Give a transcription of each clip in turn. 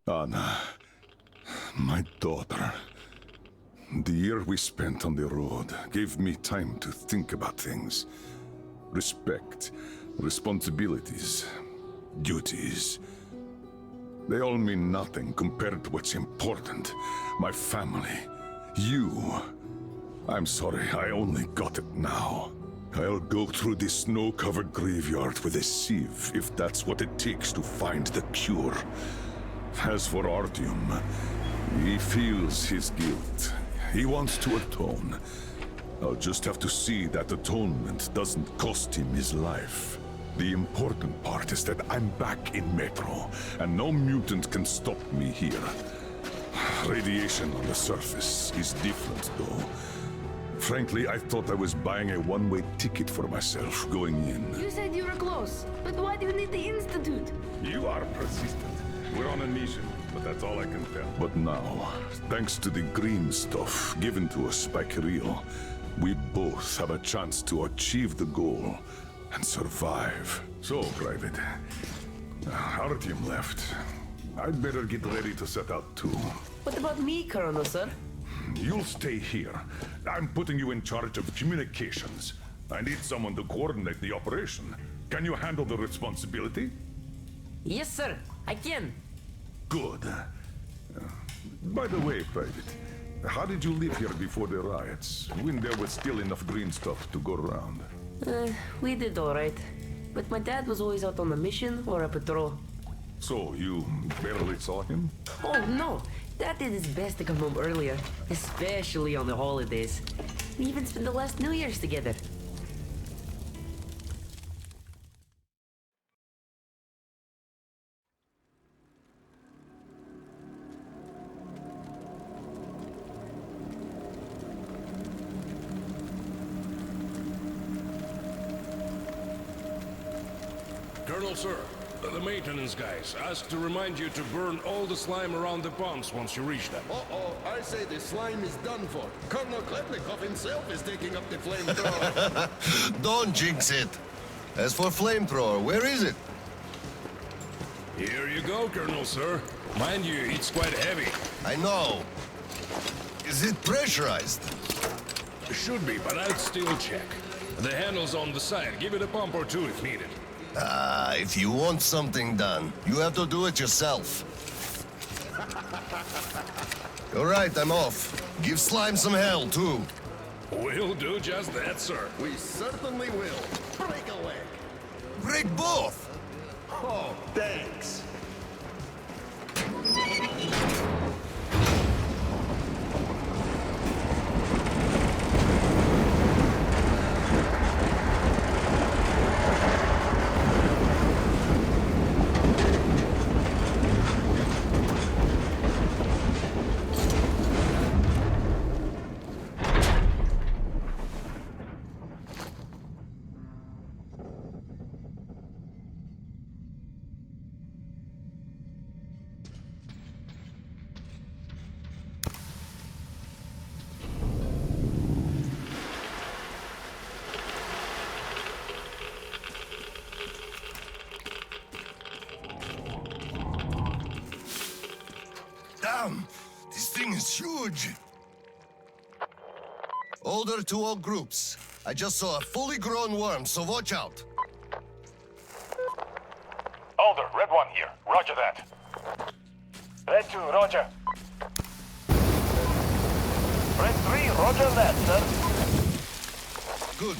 Anna, my daughter. The year we spent on the road gave me time to think about things. Respect, responsibilities, duties. They all mean nothing compared to what's important. My family, you. I'm sorry, I only got it now. I'll go through this snow-covered graveyard with a sieve if that's what it takes to find the cure. As for Artyom, he feels his guilt. He wants to atone. I'll just have to see that atonement doesn't cost him his life. The important part is that I'm back in Metro, and no mutant can stop me here. Radiation on the surface is different, though. Frankly, I thought I was buying a one-way ticket for myself going in. You said you were close, but why do you need the Institute? You are persistent. We're on a mission, but that's all I can tell. But now, thanks to the green stuff given to us by Kirill, we both have a chance to achieve the goal and survive. So, Private, Artyom left. I'd better get ready to set out too. What about me, Colonel, sir? You'll stay here. I'm putting you in charge of communications. I need someone to coordinate the operation. Can you handle the responsibility? Yes, sir. I can. Good. By the way, Private, how did you live here before the riots, when there was still enough green stuff to go around? We did all right. But my dad was always out on a mission or a patrol. So, you barely saw him? Oh, no. Dad did his best to come home earlier, especially on the holidays. We even spent the last New Year's together. Colonel, sir, the maintenance guys asked to remind you to burn all the slime around the bombs once you reach them. Uh-oh, I say the slime is done for. Colonel Klepnikov himself is taking up the flamethrower. Don't jinx it. As for flamethrower, where is it? Here you go, Colonel, sir. Mind you, it's quite heavy. I know. Is it pressurized? Should be, but I'd still check. The handle's on the side. Give it a pump or two if needed. If you want something done, you have to do it yourself. All right, I'm off. Give slime some hell, too. We'll do just that, sir. We certainly will. Break a leg. Break both! Oh, thanks. Damn! This thing is huge! Order to all groups. I just saw a fully grown worm, so watch out. Alder, Red 1 here. Roger that. Red 2, roger. Red 3, roger that, sir. Good.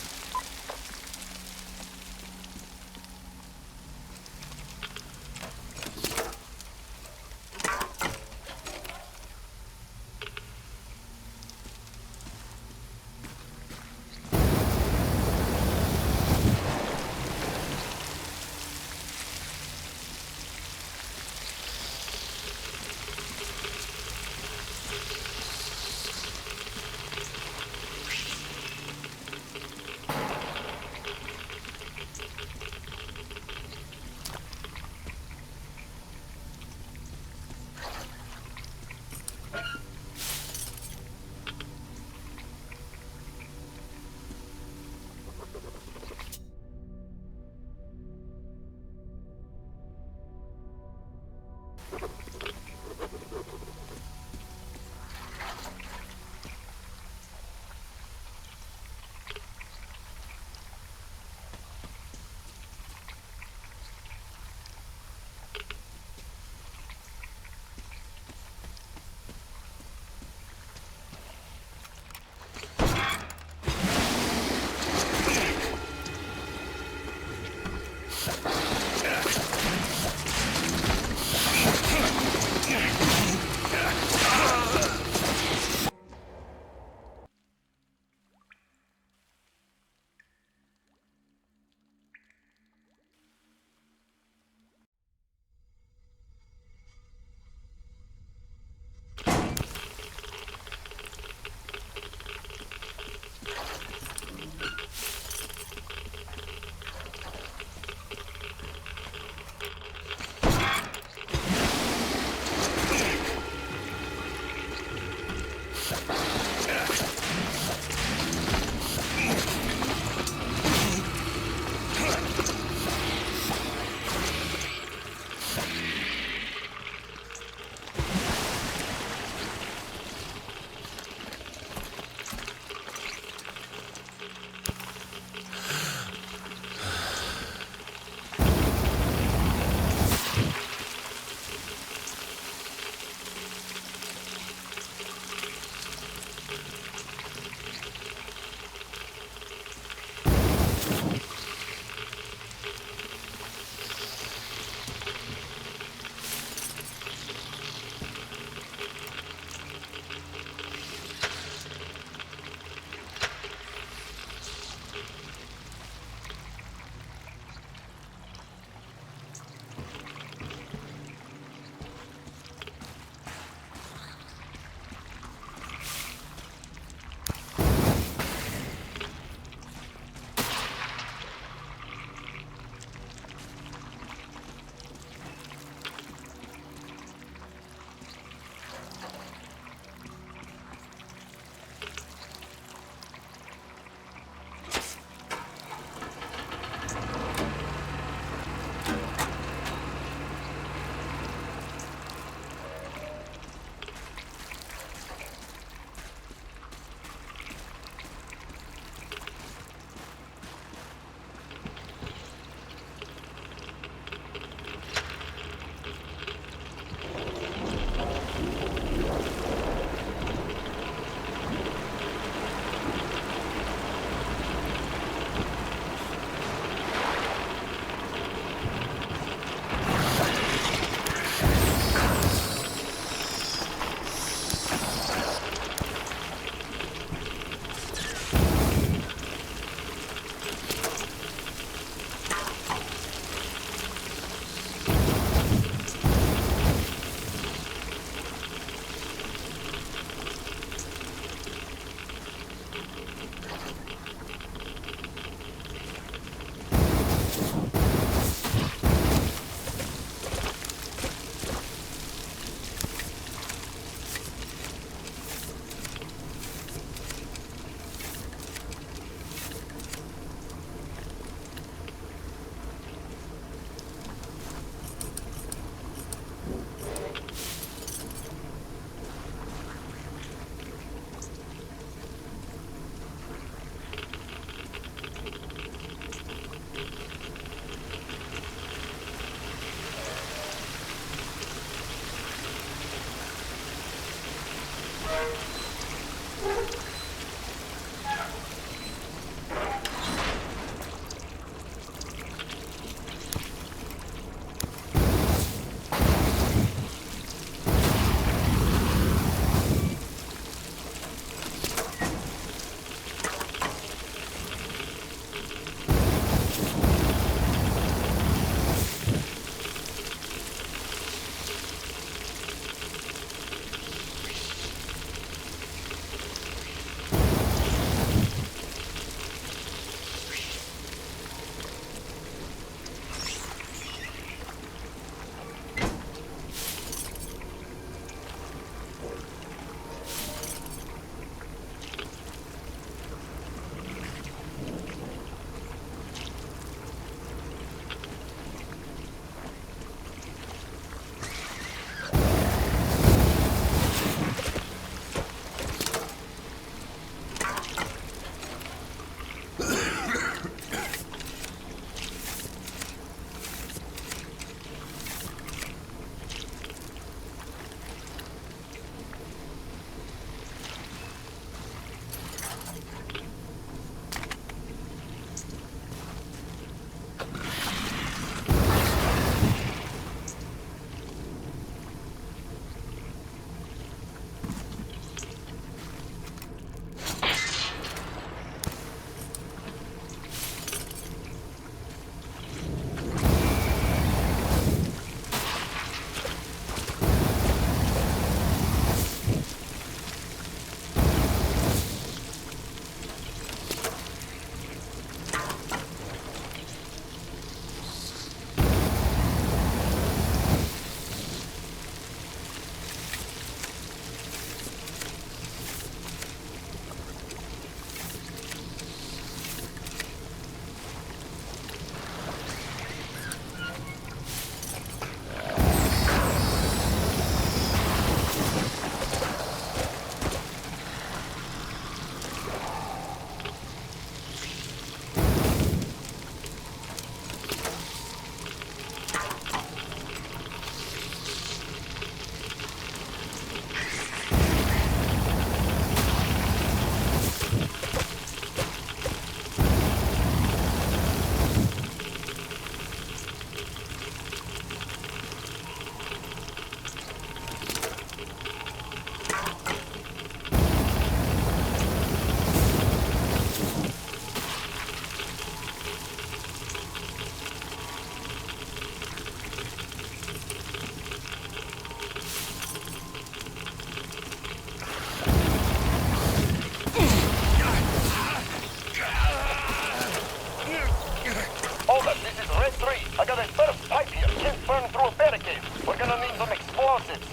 I got a burst pipe here. Can't burn through a barricade. We're gonna need some explosives.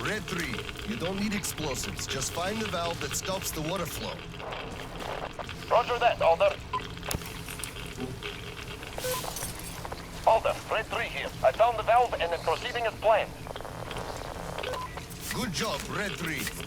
Red 3, you don't need explosives. Just find the valve that stops the water flow. Roger that, Alder. Alder, Red 3 here. I found the valve and it's proceeding as planned. Good job, Red 3.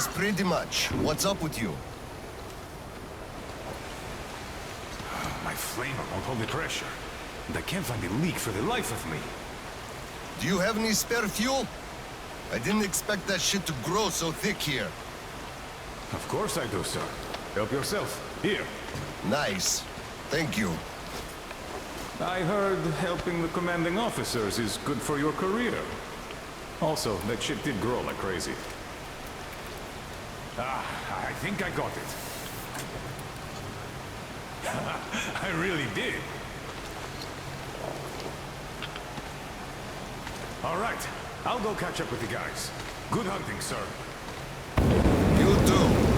Yes, pretty much. What's up with you? My flamer won't hold the pressure. And I can't find a leak for the life of me. Do you have any spare fuel? I didn't expect that shit to grow so thick here. Of course I do, sir. Help yourself. Here. Nice. Thank you. I heard helping the commanding officers is good for your career. Also, that shit did grow like crazy. Ah, I think I got it. I really did. All right, I'll go catch up with the guys. Good hunting, sir. You too.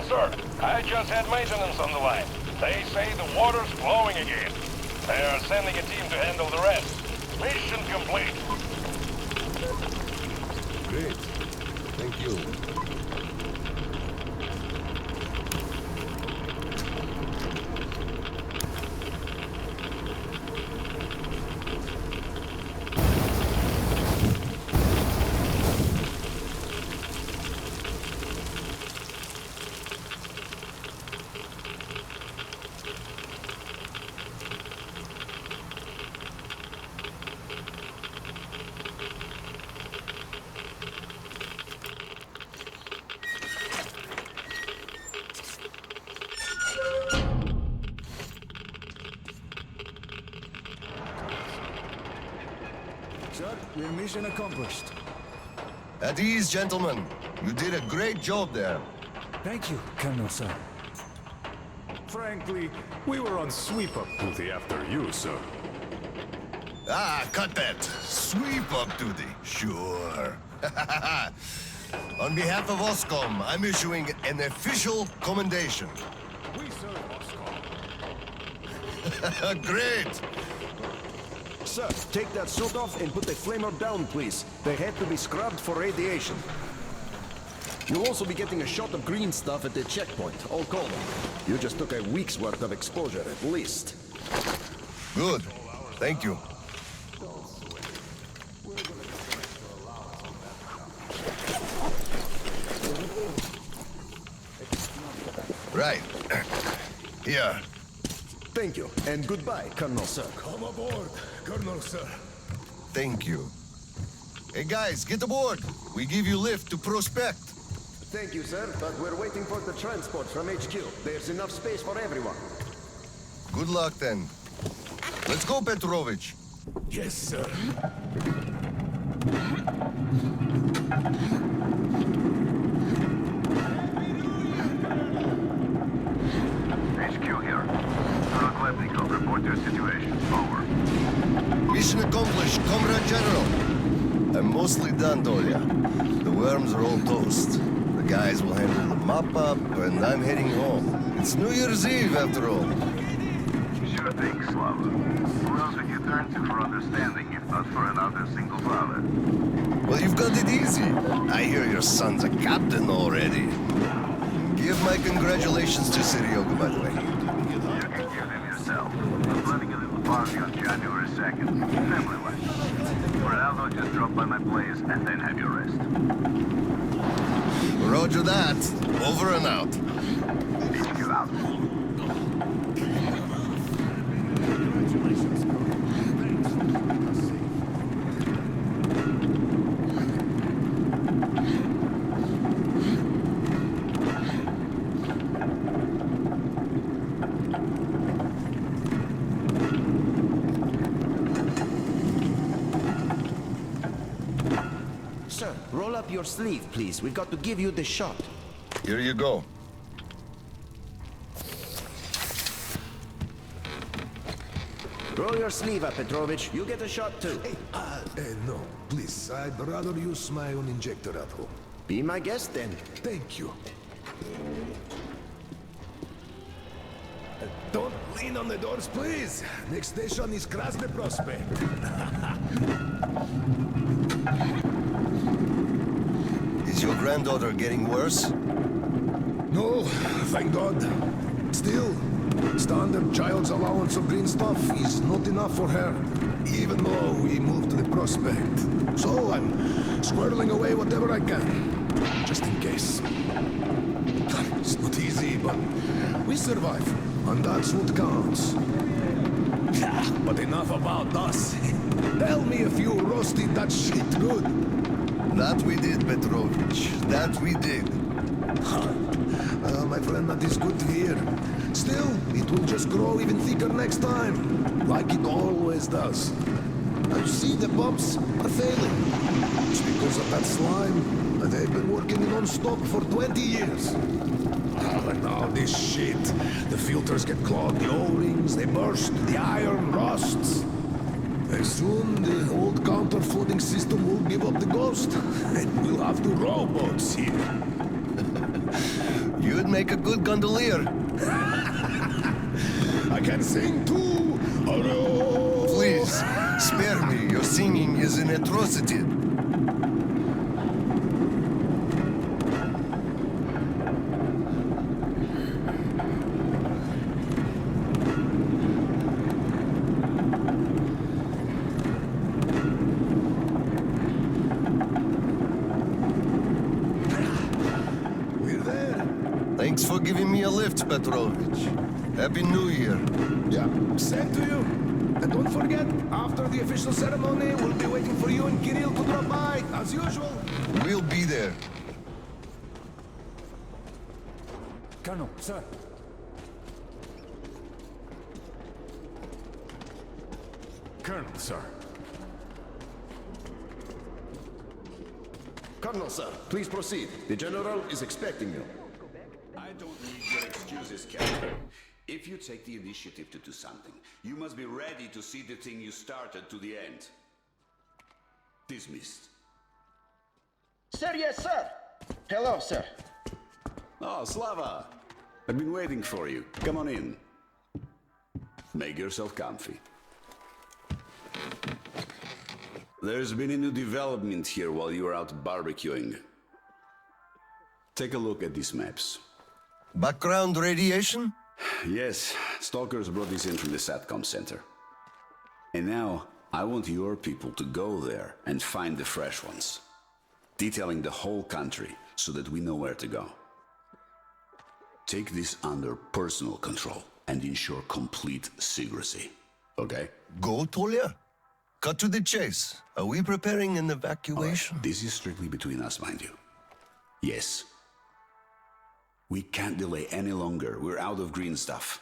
sir. I just had maintenance on the line. They say the water's flowing again. They are sending a team to handle the rest. Mission complete. Great. Thank you. Sir, your mission accomplished. At ease, gentlemen. You did a great job there. Thank you, Colonel, sir. Frankly, we were on sweep-up duty after you, sir. Ah, cut that. Sweep-up duty. Sure. On behalf of OSCOM, I'm issuing an official commendation. We serve Moscow. Great. Sir, take that suit off and put the flamer down, please. They have to be scrubbed for radiation. You'll also be getting a shot of green stuff at the checkpoint, all cold. You just took a week's worth of exposure, at least. Good. Thank you. Right. Here. Thank you, and goodbye, Colonel, sir. Come aboard, Colonel, sir. Thank you. Hey guys, get aboard. We give you lift to Prospect. Thank you, sir, but we're waiting for the transport from HQ. There's enough space for everyone. Good luck then. Let's go, Petrovich. Yes, sir. HQ here. Colonel Klepnikov, report your situation. Over. Mission accomplished, Comrade General. I'm mostly done, Dolya. The worms are all toast. The guys will handle the mop-up, and I'm heading home. It's New Year's Eve, after all. Sure thing, Slava. Who else would you turn to for understanding if not for another single father? Well, you've got it easy. I hear your son's a captain already. Give my congratulations to Seryoga, by the way. You can give him yourself. I'm planning a little party on January 2nd. Family-like. For now, though, just drop by my place and then have your rest. Roger that. Over and out. HQ out. Sir, roll up your sleeve, please. We've got to give you the shot. Here you go. Roll your sleeve up, Petrovich. You get a shot, too. No, please. I'd rather use my own injector at home. Be my guest, then. Thank you. Don't lean on the doors, please. Next station is Krasny Prospect. Is your granddaughter getting worse? No, thank God. Still, standard child's allowance of green stuff is not enough for her, even though we moved to the Prospect. So I'm squirreling away whatever I can, just in case. It's not easy, but we survive, and that's what counts. But enough about us. Tell me if you roasted that shit good. That we did, Petrovich. That we did. My friend, that is good to hear. Still, it will just grow even thicker next time, like it always does. I see the pumps are failing. It's because of that slime, and they've been working non-stop for 20 years. And now this shit. The filters get clogged, the O-rings, they burst, the iron rusts. And soon the old counter-flooding system will give up the ghost, and we'll have to rowboats here. You'd make a good gondolier. I can sing too. Please, spare me. Your singing is an atrocity. We're there. Thanks for giving me a lift, Petrovich. Happy New Year. Yeah, same to you. And don't forget, after the official ceremony, we'll be waiting for you and Kirill to drop by, as usual. We'll be there. Colonel, sir. Colonel, sir. Colonel, sir, please proceed. The General is expecting you. I don't need your excuses, Captain. If you take the initiative to do something, you must be ready to see the thing you started to the end. Dismissed. Sir, yes, sir. Hello, sir. Oh, Slava! I've been waiting for you. Come on in. Make yourself comfy. There's been a new development here while you were out barbecuing. Take a look at these maps. Background radiation? Yes, stalkers brought this in from the SATCOM center. And now, I want your people to go there and find the fresh ones. Detailing the whole country so that we know where to go. Take this under personal control and ensure complete secrecy. Okay? Go, Tolia? Cut to the chase. Are we preparing an evacuation? This is strictly between us, mind you. Yes. We can't delay any longer. We're out of green stuff.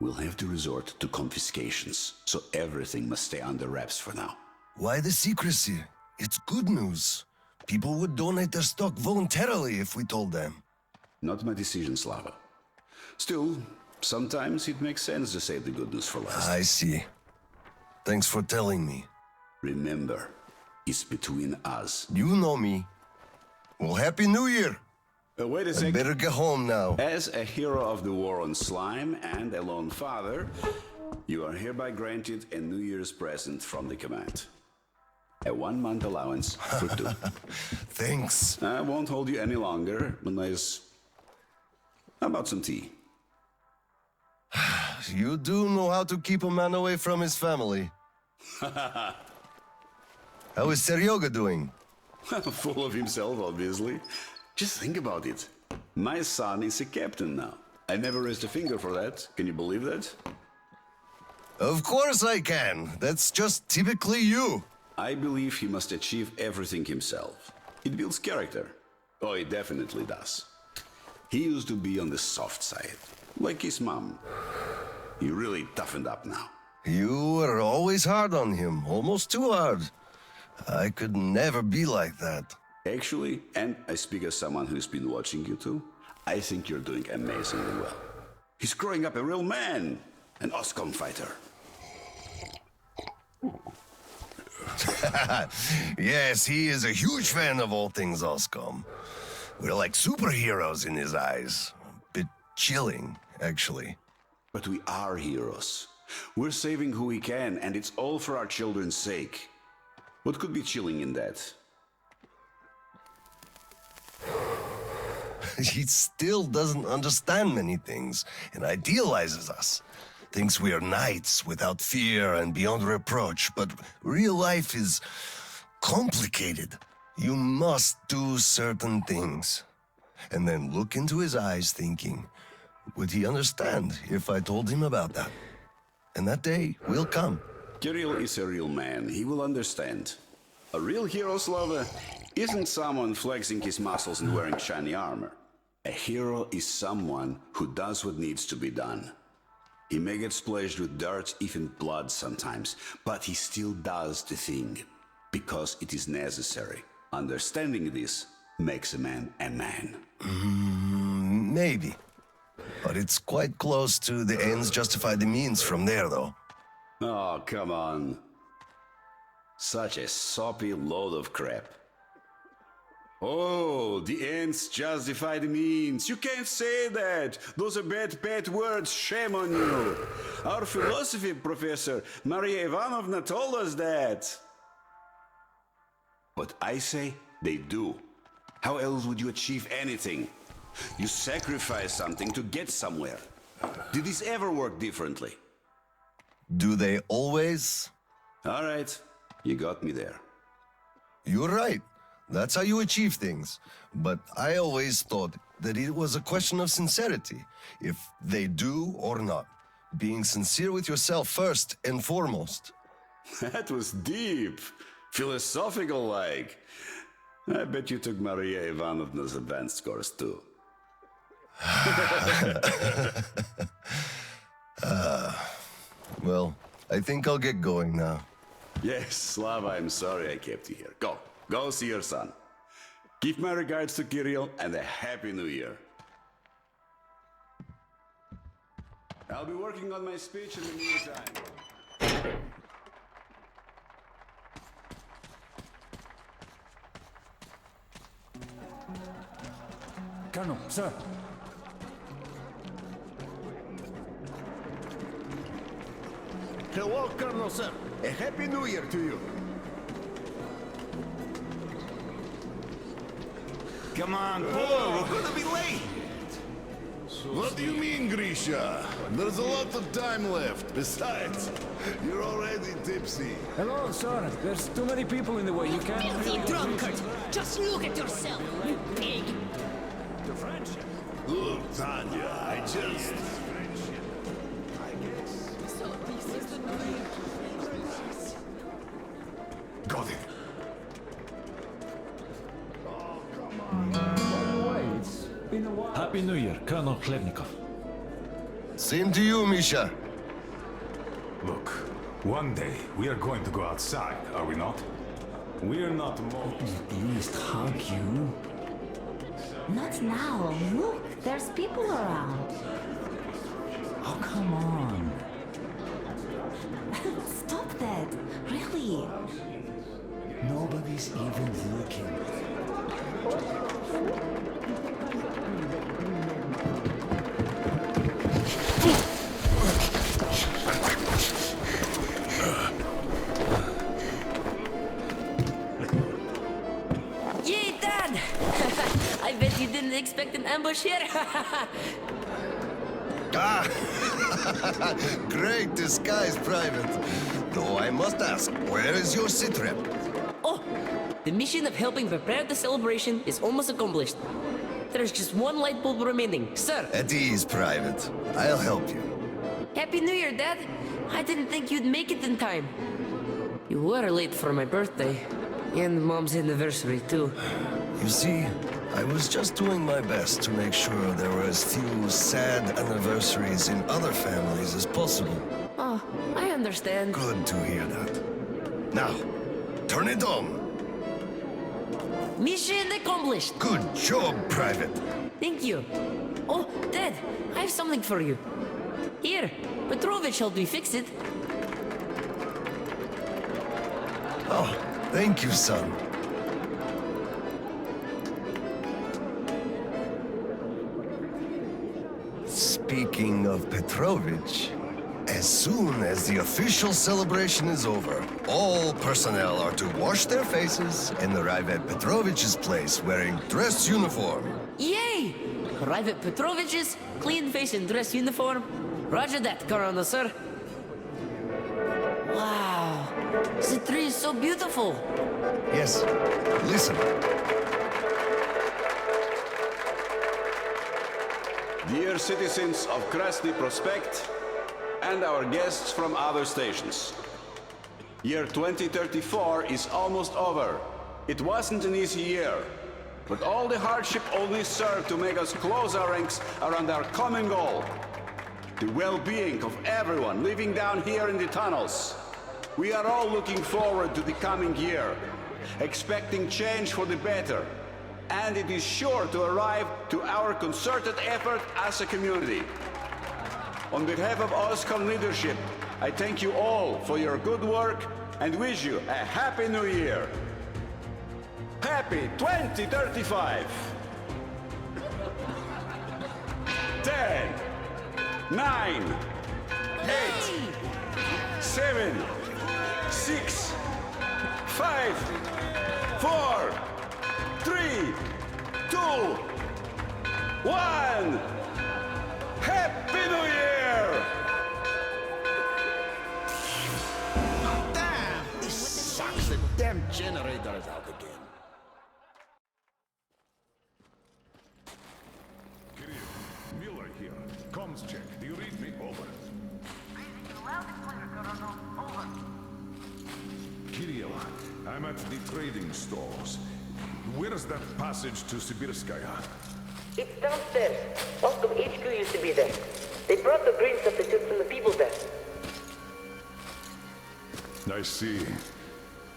We'll have to resort to confiscations, so everything must stay under wraps for now. Why the secrecy? It's good news. People would donate their stock voluntarily if we told them. Not my decision, Slava. Still, sometimes it makes sense to save the good news for last. I see. Thanks for telling me. Remember, it's between us. You know me. Well, Happy New Year! Wait a I second. better get home now. As a hero of the war on slime and a lone father, you are hereby granted a New Year's present from the command. A 1-month allowance for 2. Thanks. I won't hold you any longer unless... How about some tea? You do know how to keep a man away from his family. How is Seryoga doing? Full of himself, obviously. Just think about it. My son is a captain now. I never raised a finger for that. Can you believe that? Of course I can. That's just typically you. I believe he must achieve everything himself. It builds character. Oh, it definitely does. He used to be on the soft side, like his mom. He really toughened up now. You were always hard on him, almost too hard. I could never be like that. Actually, and I speak as someone who's been watching you too, I think you're doing amazingly well. He's growing up a real man, an OSCOM fighter. Yes, he is a huge fan of all things Oscom. We're like superheroes in his eyes. A bit chilling, actually. But we are heroes. We're saving who we can, and it's all for our children's sake. What could be chilling in that? He still doesn't understand many things and idealizes us. Thinks we are knights without fear and beyond reproach, but real life is complicated. You must do certain things. And then look into his eyes thinking, would he understand if I told him about that? And that day will come. Kirill is a real man. He will understand. A real hero, Slava, isn't someone flexing his muscles and wearing shiny armor. A hero is someone who does what needs to be done. He may get splashed with dirt, even blood sometimes, but he still does the thing, because it is necessary. Understanding this makes a man a man. Maybe. But it's quite close to the ends justify the means from there, though. Oh, come on. Such a soppy load of crap. Oh, the ends justify the means. You can't say that. Those are bad words. Shame on you. Our philosophy professor, Maria Ivanovna, told us that. But I say they do. How else would you achieve anything? You sacrifice something to get somewhere. Did this ever work differently? Do they always? All right, you got me there. You're right. That's how you achieve things. But I always thought that it was a question of sincerity, if they do or not. Being sincere with yourself first and foremost. That was deep. Philosophical-like. I bet you took Maria Ivanovna's advanced course too. Well, I think I'll get going now. Yes, Slava, I'm sorry I kept you here. Go see your son. Give my regards to Kirill and a Happy New Year. I'll be working on my speech in the meantime. Colonel, sir. Hello, Colonel, sir. A Happy New Year to you. Come on, boy, we're gonna be late. What do you mean, Grisha? There's a lot of time left. Besides, you're already tipsy. Hello, sir. There's too many people in the way. You can't... Filthy drunkard! Just look at yourself, you pig! Look, Tanya, I just... So this is the New Year. Got it. Been a while. Happy New Year, Colonel Khlebnikov. Same to you, Misha. Look, one day we are going to go outside, are we not? We're not more... At least hug you. Not now. Look, there's people around. Oh, come on. Stop that. Really. Nobody's even looking. Yay, Dad! I bet you didn't expect an ambush here. Ah! Great disguise, Private. Though I must ask, where is your sitrep? Oh, the mission of helping prepare the celebration is almost accomplished. There's just one light bulb remaining, sir. At ease, Private. I'll help you. Happy New Year, Dad. I didn't think you'd make it in time. You were late for my birthday. And Mom's anniversary, too. You see, I was just doing my best to make sure there were as few sad anniversaries in other families as possible. Oh, I understand. Good to hear that. Now, turn it on. Mission accomplished. Good job, Private. Thank you. Oh, Dad, I have something for you. Here, Petrovich helped me fix it. Oh, thank you, son. Speaking of Petrovich, as soon as the official celebration is over, all personnel are to wash their faces and arrive at Petrovich's place wearing dress uniform. Yay! Arrive at Petrovich's, clean face and dress uniform. Roger that, Colonel, sir. Wow, the tree is so beautiful. Yes, listen. Dear citizens of Krasny Prospect and our guests from other stations. Year 2034 is almost over. It wasn't an easy year, but all the hardship only served to make us close our ranks around our common goal. The well-being of everyone living down here in the tunnels. We are all looking forward to the coming year, expecting change for the better, and it is sure to arrive to our concerted effort as a community. On behalf of OSCOM leadership, I thank you all for your good work and wish you a Happy New Year. Happy 2035! 10, 9, 8, 7, 6, 5, 4, 3, 2, 1! Happy New Year! Damn! This sucks. The damn generator is out again. Kirill, Miller here. Comms check. Do you read me? Over. Kirill, I'm at the trading stores. Where's that passage to Sibirskaya? It's downstairs. Welcome HQ used to be there. They brought the green stuff they took from the people there. I see.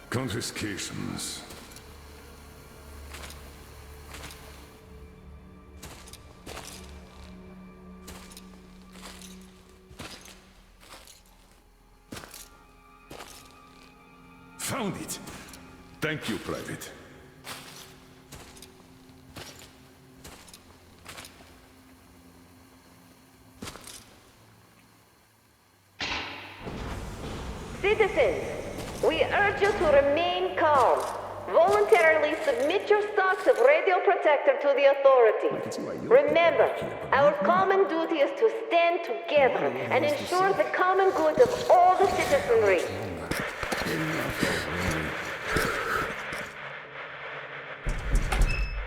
Confiscations. Found it! Thank you, Private. Citizens, we urge you to remain calm. Voluntarily submit your stocks of radio protector to the authorities. Remember, our common duty is to stand together and ensure the common good of all the citizenry.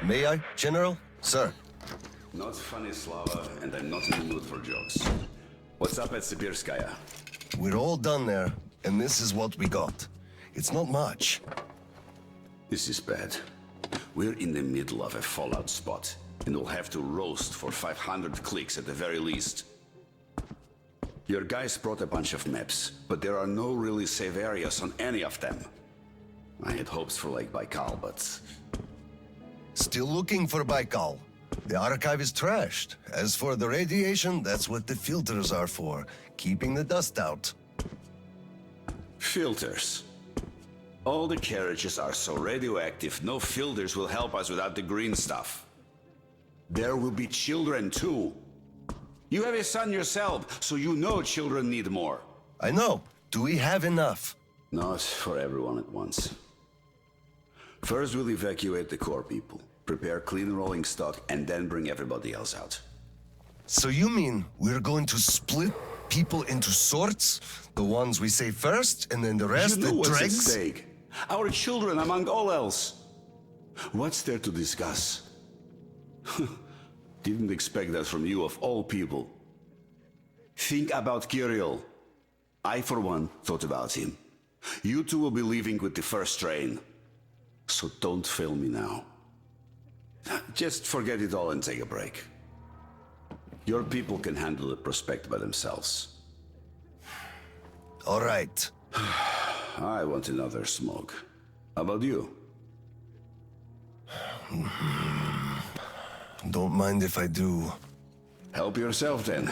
May I, General? Sir. Not funny, Slava, and I'm not in the mood for jokes. What's up at Sibirskaya? We're all done there, and this is what we got. It's not much. This is bad. We're in the middle of a fallout spot, and we'll have to roast for 500 clicks at the very least. Your guys brought a bunch of maps, but there are no really safe areas on any of them. I had hopes for Lake Baikal, but... Still looking for Baikal. The archive is trashed. As for the radiation, that's what the filters are for. Keeping the dust out. Filters. All the carriages are so radioactive, no filters will help us without the green stuff. There will be children too. You have a son yourself, so you know children need more. I know. Do we have enough? Not for everyone at once. First we'll evacuate the core people, prepare clean rolling stock, and then bring everybody else out. So you mean we're going to split people into sorts? The ones we save first, and then the rest, you know the what's dregs? at stake. Our children among all else. What's there to discuss? Didn't expect that from you of all people. Think about Kirill. I, for one, thought about him. You two will be leaving with the first train. So don't fail me now. Just forget it all and take a break. Your people can handle the prospect by themselves. All right. I want another smoke. How about you? Don't mind if I do. Help yourself then.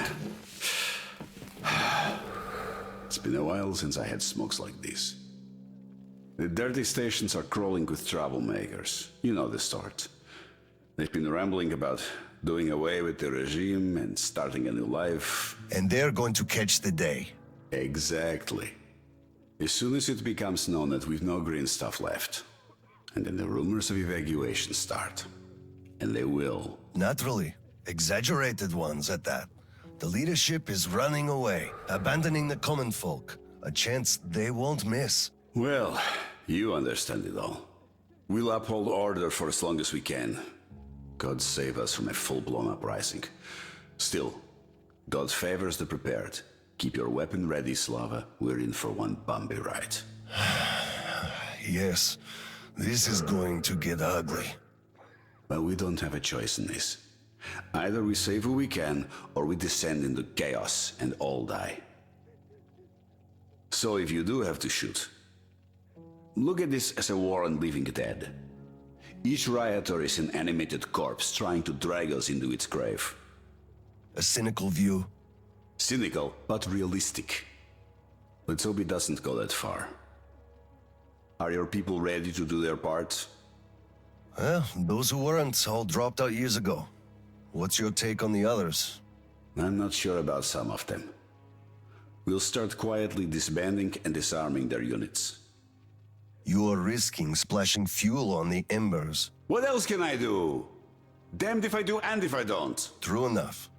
It's been a while since I had smokes like this. The dirty stations are crawling with troublemakers. You know the sort. They've been rambling about doing away with the regime and starting a new life. And they're going to catch the day. Exactly. As soon as it becomes known that we've no green stuff left, and then the rumors of evacuation start. And they will. Naturally. Exaggerated ones at that. The leadership is running away, abandoning the common folk. A chance they won't miss. Well, you understand it all. We'll uphold order for as long as we can. God save us from a full-blown uprising. Still, God favors the prepared. Keep your weapon ready, Slava. We're in for one bumpy ride. Yes, this is going to get ugly. But we don't have a choice in this. Either we save who we can, or we descend into chaos and all die. So if you do have to shoot, look at this as a war on living dead. Each rioter is an animated corpse trying to drag us into its grave. A cynical view. Cynical, but realistic. Let's hope it doesn't go that far. Are your people ready to do their part? Well, those who weren't all dropped out years ago. What's your take on the others? I'm not sure about some of them. We'll start quietly disbanding and disarming their units. You are risking splashing fuel on the embers. What else can I do? Damned if I do and if I don't. True enough.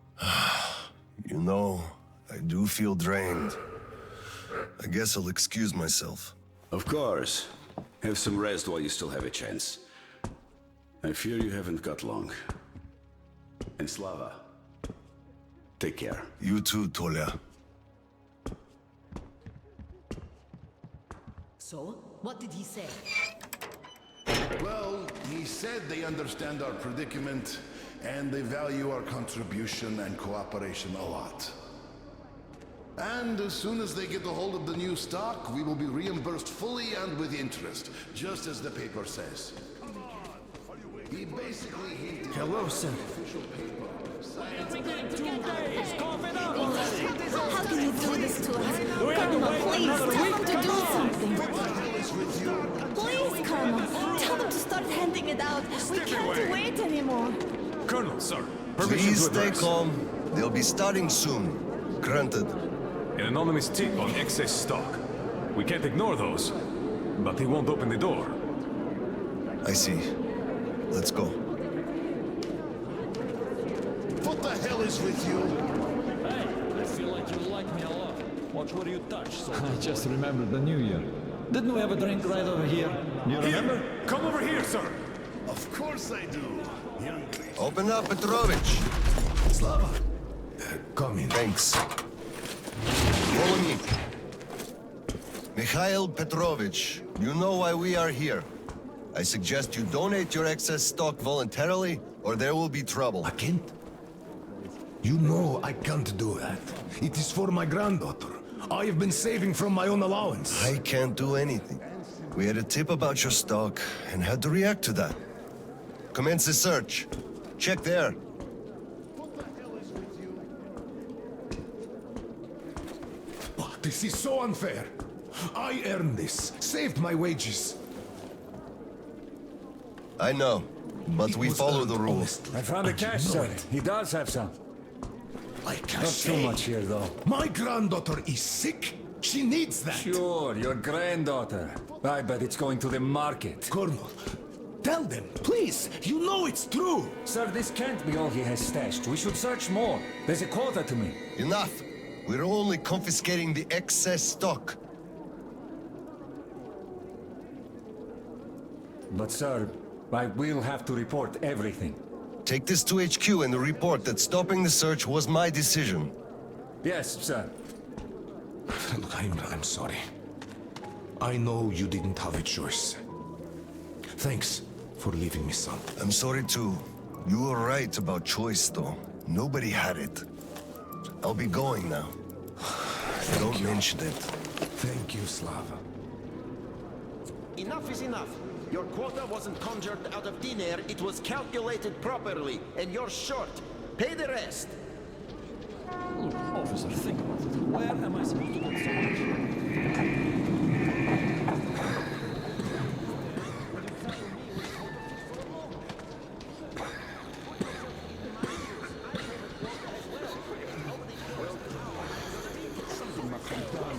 You know, I do feel drained. I guess I'll excuse myself. Of course. Have some rest while you still have a chance. I fear you haven't got long. And Slava, take care. You too, Tolia. So, what did he say? Well, he said they understand our predicament, and they value our contribution and cooperation a lot. And as soon as they get a hold of the new stock, we will be reimbursed fully and with interest, just as the paper says. He basically hinted... Hello, sir. How can you do this to us? Colonel, please, tell them to do something. Please, Colonel, tell them to start handing it out. We can't wait anymore. Colonel, sir. Please stay calm. They'll be starting soon. Granted. An anonymous tip on excess stock. We can't ignore those, but he won't open the door. I see. Let's go. What the hell is with you? Hey, I feel like you like me a lot. Watch where you touch, soldier. I just remembered the New Year. Didn't we have a drink right over here? You remember? Come over here, sir. Of course I do. Open up, Petrovich. Slava, come in. Thanks. Follow me. Mikhail Petrovich, you know why we are here. I suggest you donate your excess stock voluntarily, or there will be trouble. I can't. You know I can't do that. It is for my granddaughter. I have been saving from my own allowance. I can't do anything. We had a tip about your stock and had to react to that. Commence the search. Check there. This is so unfair. I earned this, saved my wages. I know, but we follow the rules. I found a cash, sir. He does have some. Like Not too much here, though. My granddaughter is sick. She needs that. Sure, your granddaughter. I bet it's going to the market. Colonel, tell them, please. You know it's true. Sir, this can't be all he has stashed. We should search more. There's a quota to me. Enough. We're only confiscating the excess stock. But, sir, I will have to report everything. Take this to HQ and report that stopping the search was my decision. Yes, sir. Look, I'm sorry. I know you didn't have a choice. Thanks for leaving me, son. I'm sorry too. You were right about choice, though. Nobody had it. I'll be going now. Don't mention it. Thank you, Slava. Enough is enough. Your quota wasn't conjured out of thin air, it was calculated properly, and you're short. Pay the rest. Look, officer, think about it. Where am I supposed to put so much?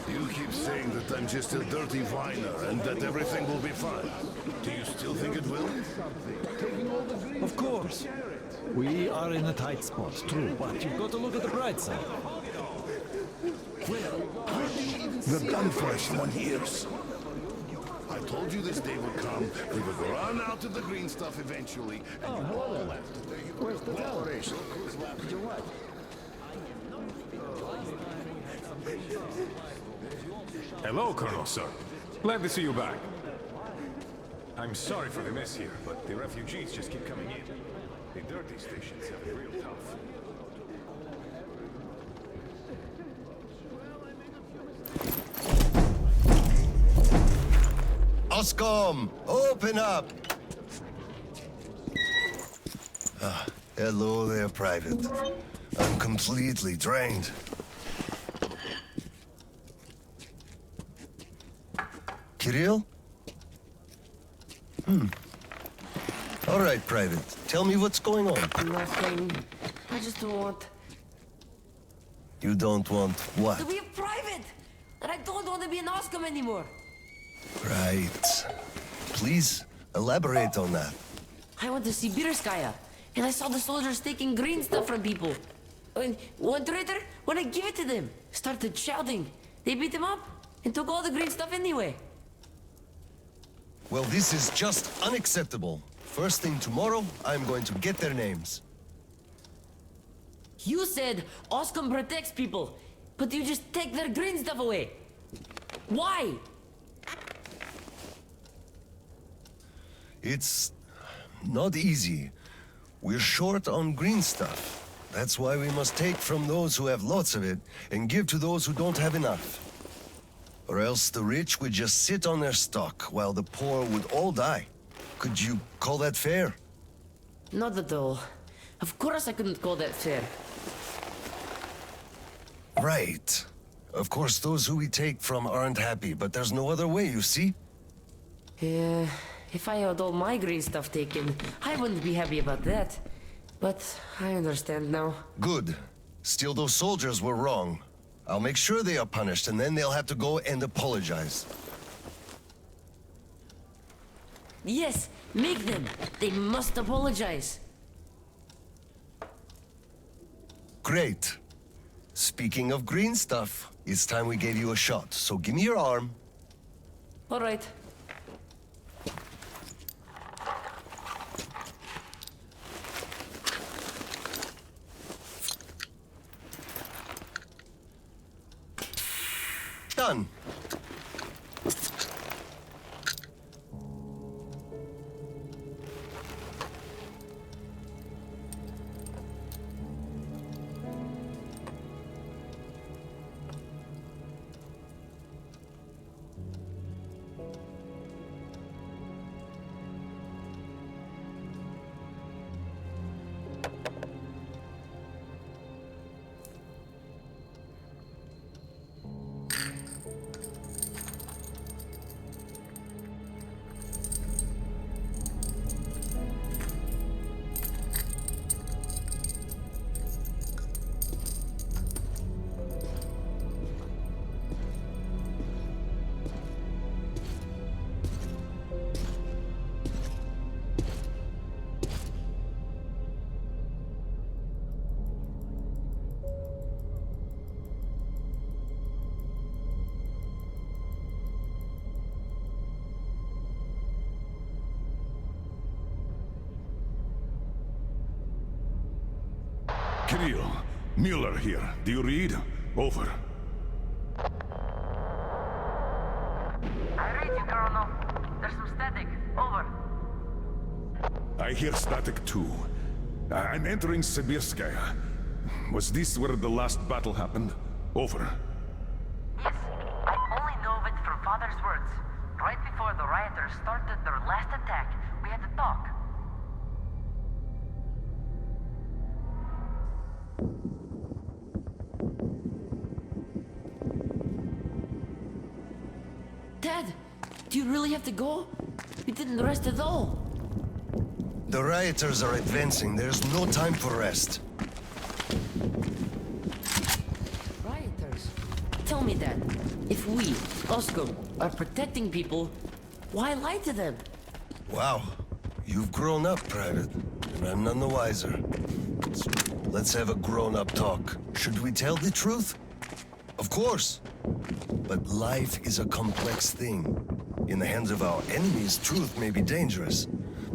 You keep saying that I'm just a dirty whiner and that everything will be fine. Do you still think it will? Of course. We are in a tight spot, true, but you've got to look at the bright side. The gunfire someone hears. I told you this day would come. We would run out of the green stuff eventually. And you all left. Where's the operation? You're right. Hello, Colonel, sir. Glad to see you back. I'm sorry for the mess here, but the refugees just keep coming in. The dirty stations have it real tough. Oscom, open up! Hello there, Private. I'm completely drained. Kirill? All right, Private. Tell me what's going on. Nothing. I just want You don't want what? to be a private! And I don't want to be an Oscom anymore! Right. Please, elaborate on that. I went to Sibirskaya, and I saw the soldiers taking green stuff from people. And one traitor, when I give it to them, started shouting. They beat him up and took all the green stuff anyway. Well, this is just unacceptable. First thing tomorrow, I'm going to get their names. You said Oscom protects people, but you just take their green stuff away. Why? It's not easy. We're short on green stuff. That's why we must take from those who have lots of it and give to those who don't have enough. Or else the rich would just sit on their stock while the poor would all die. Could you call that fair? Not at all. Of course I couldn't call that fair. Right. Of course, those who we take from aren't happy, but there's no other way, you see? Yeah, if I had all my green stuff taken, I wouldn't be happy about that. But I understand now. Good. Still, those soldiers were wrong. I'll make sure they are punished, and then they'll have to go and apologize. Yes, make them. They must apologize. Great. Speaking of green stuff, it's time we gave you a shot, so give me your arm. All right. Done. Kirill, Mueller here. Do you read? Over. I read you, Colonel. There's some static. Over. I hear static too. I'm entering Sibirskaya. Was this where the last battle happened? Over. Yes, I only know of it from Father's words. Right before the rioters started their last attack, we had to talk. Dad, do you really have to go? We didn't rest at all. The rioters are advancing. There's no time for rest. Rioters? Tell me that. If we, Oscom, are protecting people, why lie to them? Wow. You've grown up, Private. And I'm none the wiser. So let's have a grown-up talk. Should we tell the truth? Of course. But life is a complex thing. In the hands of our enemies, truth may be dangerous.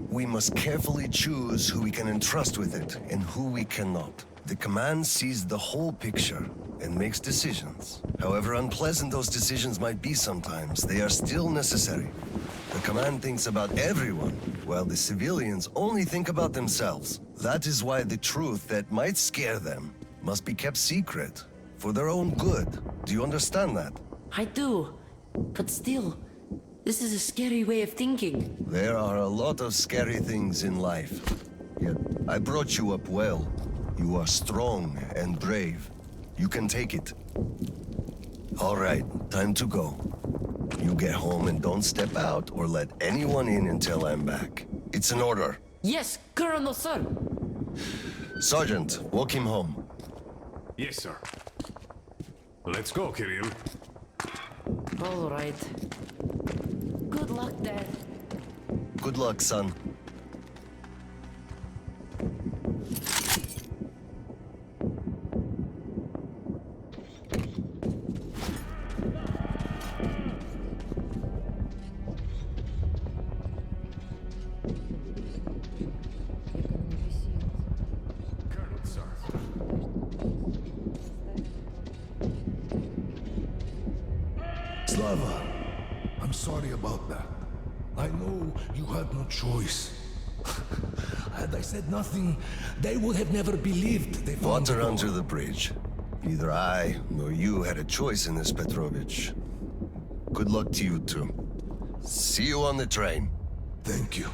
We must carefully choose who we can entrust with it and who we cannot. The command sees the whole picture and makes decisions. However unpleasant those decisions might be sometimes, they are still necessary. The command thinks about everyone, while the civilians only think about themselves. That is why the truth that might scare them must be kept secret, for their own good. Do you understand that? I do. But still, this is a scary way of thinking. There are a lot of scary things in life. Yet, I brought you up well. You are strong and brave. You can take it. All right, time to go. You get home and don't step out or let anyone in until I'm back. It's an order. Yes, Colonel, sir. Sergeant, walk him home. Yes, sir. Let's go, Kirill. All right. Good luck, Dad. Good luck, son. Colonel, sir. Slava, I'm sorry about that. I know you had no choice. Had I said nothing, they would have never believed they found Water the under gold. the bridge. Neither I nor you had a choice in this, Petrovich. Good luck to you two. See you on the train. Thank you.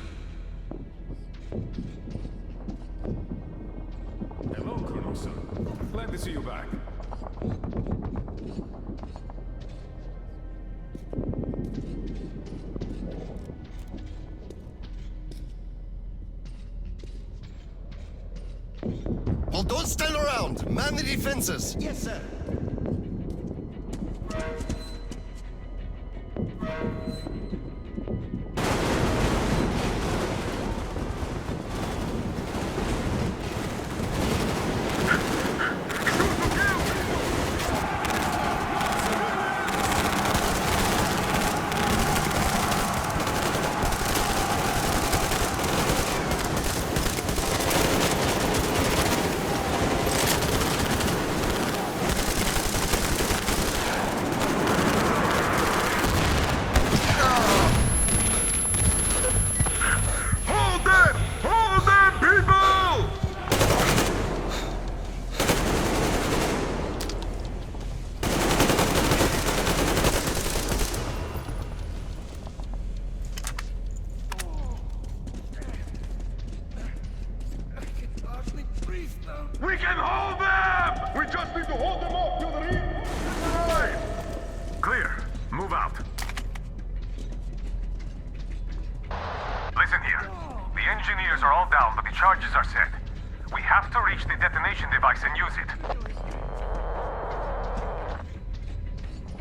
Hello, Colonel, sir. Glad to see you back. Well, don't stand around! Man the defenses! Yes, sir. We can hold them! We just need to hold them off till the reinforcements arrive! Clear. Move out. Listen here. The engineers are all down, but the charges are set. We have to reach the detonation device and use it.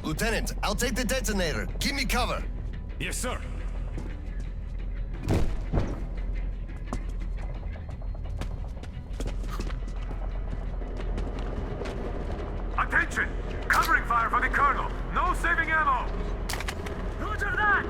Lieutenant, I'll take the detonator. Give me cover. Yes, sir. Attention! Covering fire for the Colonel! No saving ammo! Roger that!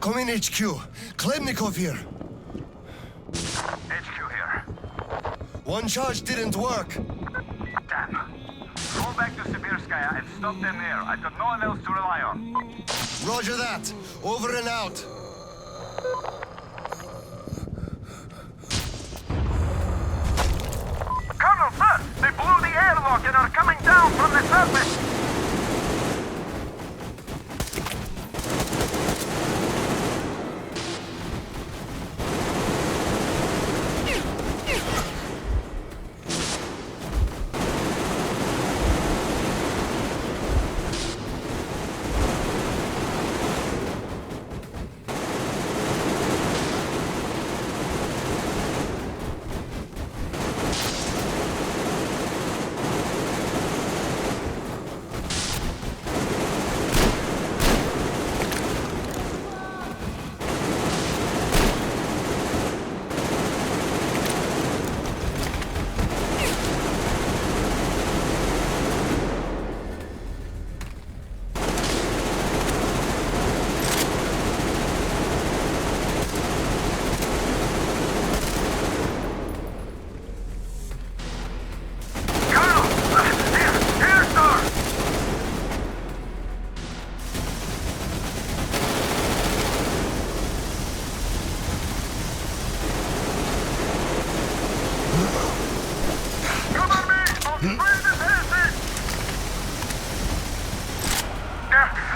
Come in, HQ. Khlebnikov here. HQ here. One charge didn't work. Damn. Go back to Sibirskaya and stop them there. I've got no one else to rely on. Roger that. Over and out. Colonel, sir! They blew the airlock and are coming down from the surface!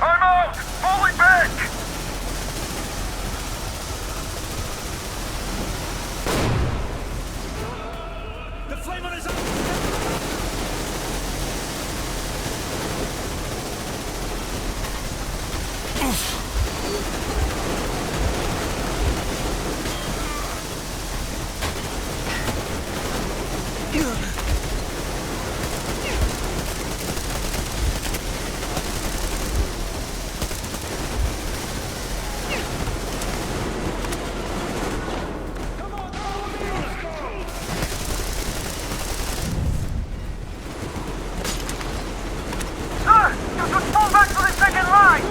I'm out! Falling back! The flamer is up! Sir! You should fall back to the second line!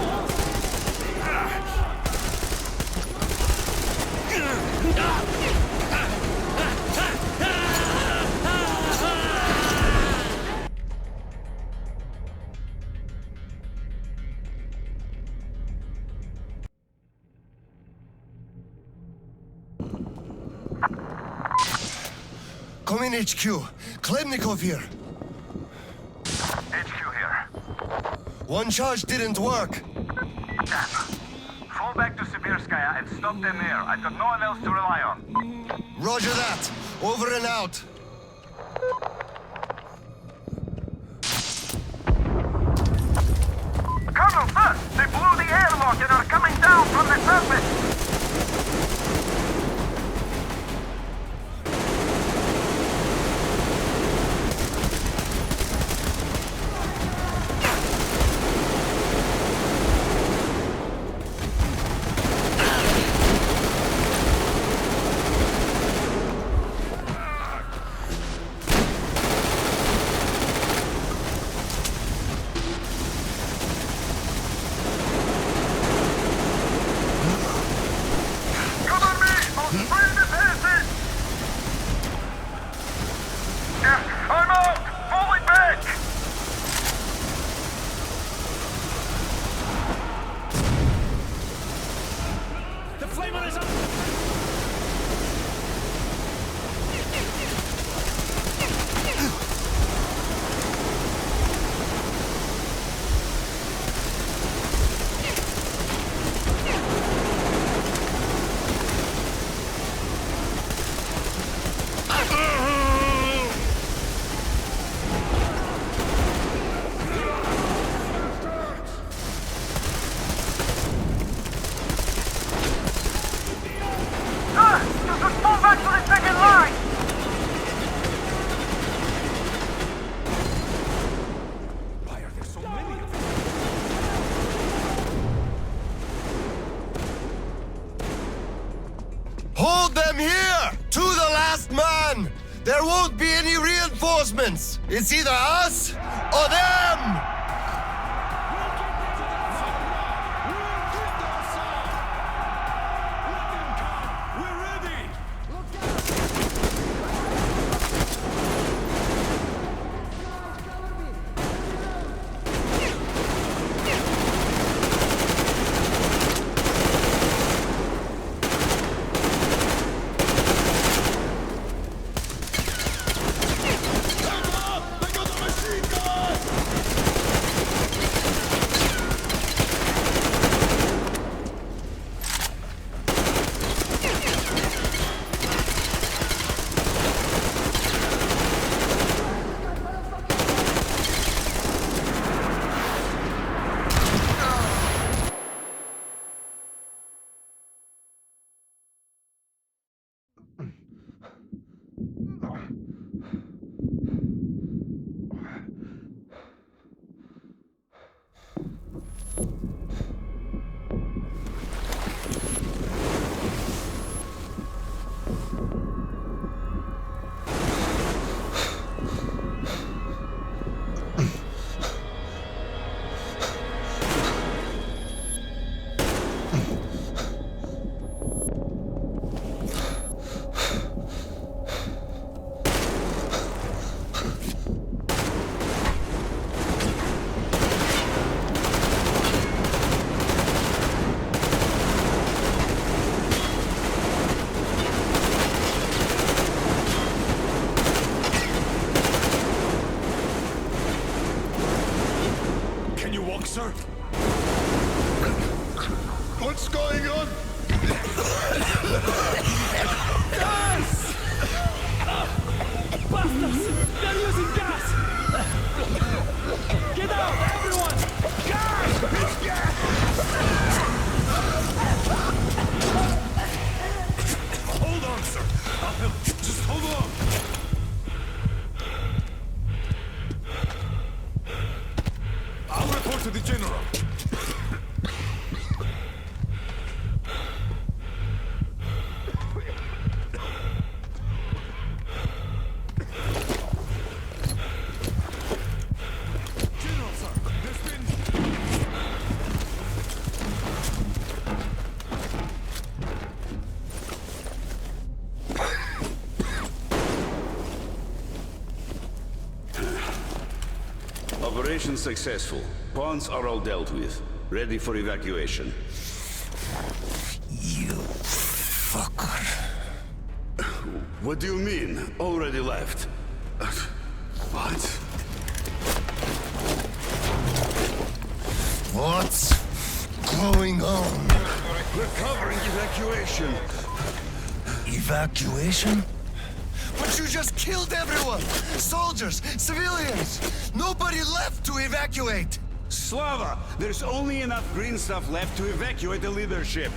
Come in, HQ. Khlebnikov here. HQ here. One charge didn't work. Damn. Fall back to Sibirskaya and stop them there. I've got no one else to rely on. Roger that. Over and out. Colonel, sir! They blew the airlock and are coming down from the surface! I'm out! Falling back! The flamer is up! Sir! You should fall back to the second line! Why are there so many of them? Hold them here! To the last man! There won't be any reinforcements! It's either us or them! what's going on? Gas! Bastards! They're using gas! Get out, everyone! Gas! It's gas! Hold on, sir. I'll help. Just hold on. I'll report to the general. General, sir, there's been... Operation successful. Pawns are all dealt with. Ready for evacuation. You fucker. What do you mean? Already left? What? What's going on? We're covering evacuation. Evacuation? But you just killed everyone! Soldiers, civilians! Nobody left to evacuate! Slava, there's only enough green stuff left to evacuate the leadership.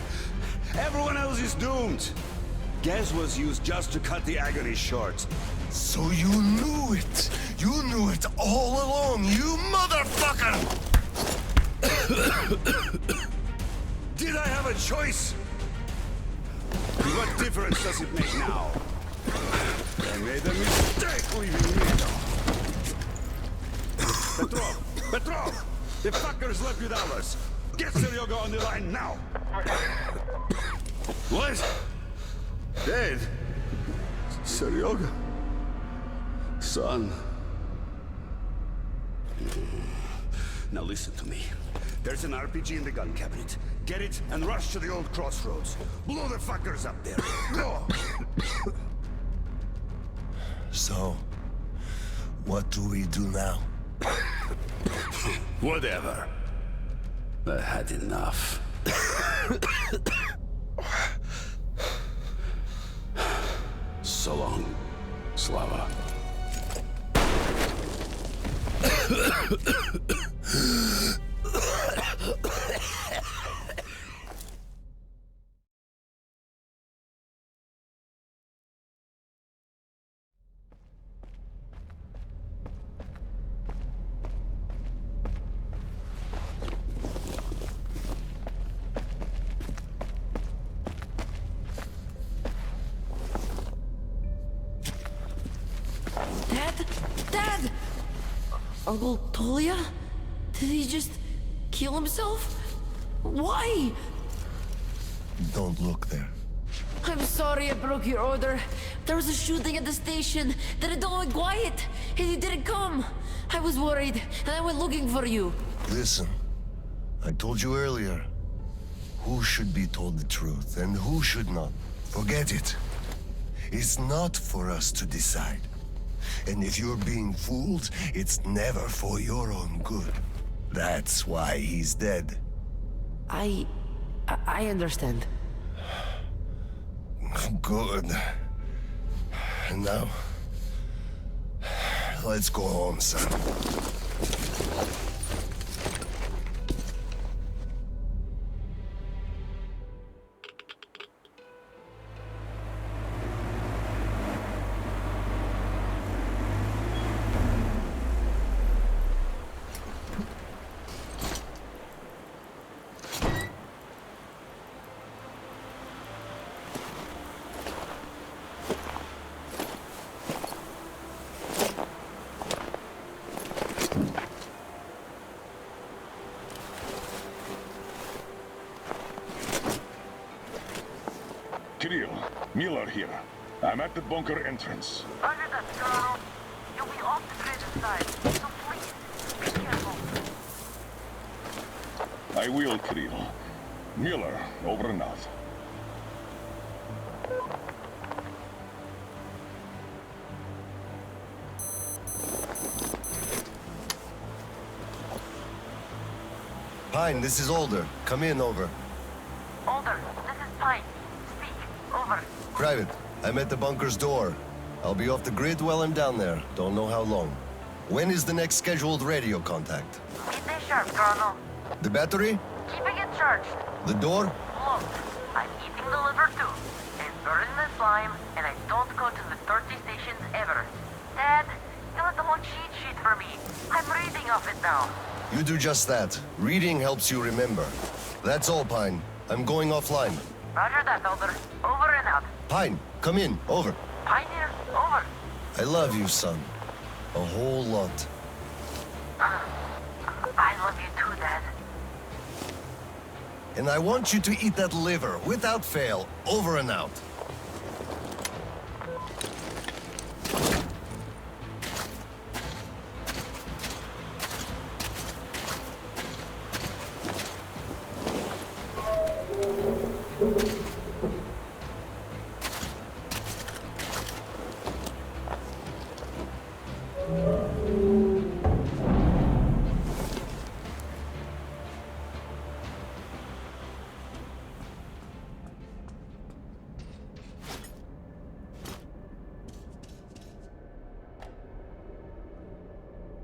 Everyone else is doomed. Gas was used just to cut the agony short. So you knew it! You knew it all along, you motherfucker! Did I have a choice? What difference does it make now? I made a mistake leaving me. Petrov! The fuckers left without us. Get Seryoga on the line now! What? Dead? Seryoga? Son? Now listen to me. There's an RPG in the gun cabinet. Get it and rush to the old crossroads. Blow the fuckers up there. Go! So, what do we do now? Whatever. I had enough. So long, Slava. Dad! Uncle Tolia? Did he just kill himself? Why? Don't look there. I'm sorry I broke your order. There was a shooting at the station. Then it all went quiet, and you didn't come. I was worried, and I went looking for you. Listen, I told you earlier, who should be told the truth and who should not. Forget it. It's not for us to decide. And if you're being fooled, it's never for your own good. That's why he's dead. I understand. Good. And now, let's go home, son. Kirill, Miller here. I'm at the bunker entrance. Roger that, Colonel. You'll be off the grid side, so please, be careful. I will, Kirill. Miller, over and out. Pine, this is Older. Come in, over. Mulder, this is Pine. Speak. Over. Private, I'm at the bunker's door. I'll be off the grid while I'm down there. Don't know how long. When is the next scheduled radio contact? Midday sharp, Colonel. The battery? Keeping it charged. The door? Look, I'm eating the liver too. And burning the slime, and I don't go to the 30 stations ever. Dad, you left a whole cheat sheet for me. I'm reading off it now. You do just that. Reading helps you remember. That's all, Pine. I'm going offline. Roger that, Mulder. Over and out. Pine, come in. Over. Pioneer, over. I love you, son. A whole lot. I love you too, Dad. And I want you to eat that liver, without fail. Over and out.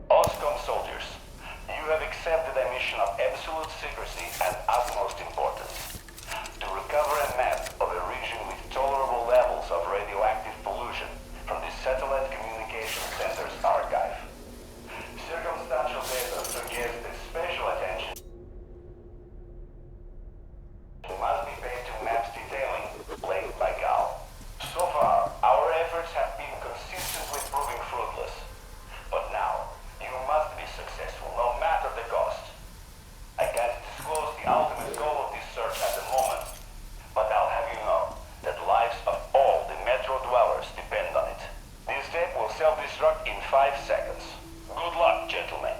OSCOM soldiers, you have accepted a mission of absolute secrecy and utmost importance. To recover a map of a region with tolerable levels of radioactive pollution from the Satellite Communication Center's archive. Circumstantial data suggests that special attention must be paid to maps detailing late by Gal. So far, our efforts have been consistently proving fruitless. But now, you must be successful, no matter the cost. I can't disclose the ultimate goal of this search at the moment, but I'll have you know that lives of all the Metro dwellers depend on it. This tape will self-destruct in 5 seconds. Good luck, gentlemen.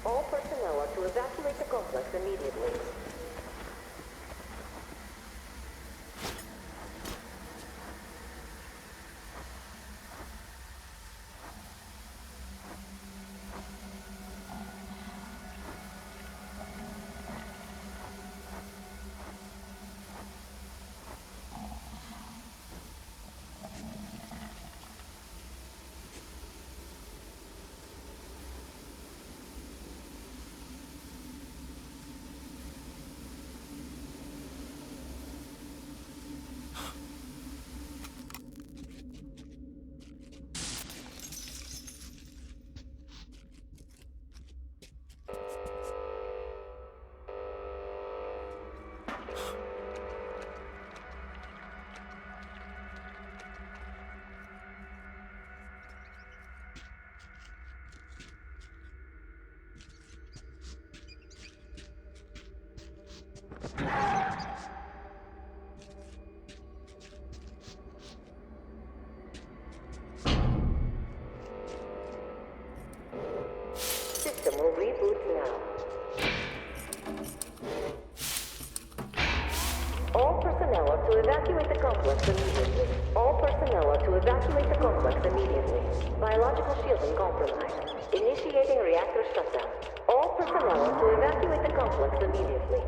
All personnel are to evacuate the complex immediately. System will reboot now. All personnel are to evacuate the complex immediately. All personnel are to evacuate the complex immediately. Biological shielding compromised. Initiating reactor shutdown. All personnel are to evacuate the complex immediately.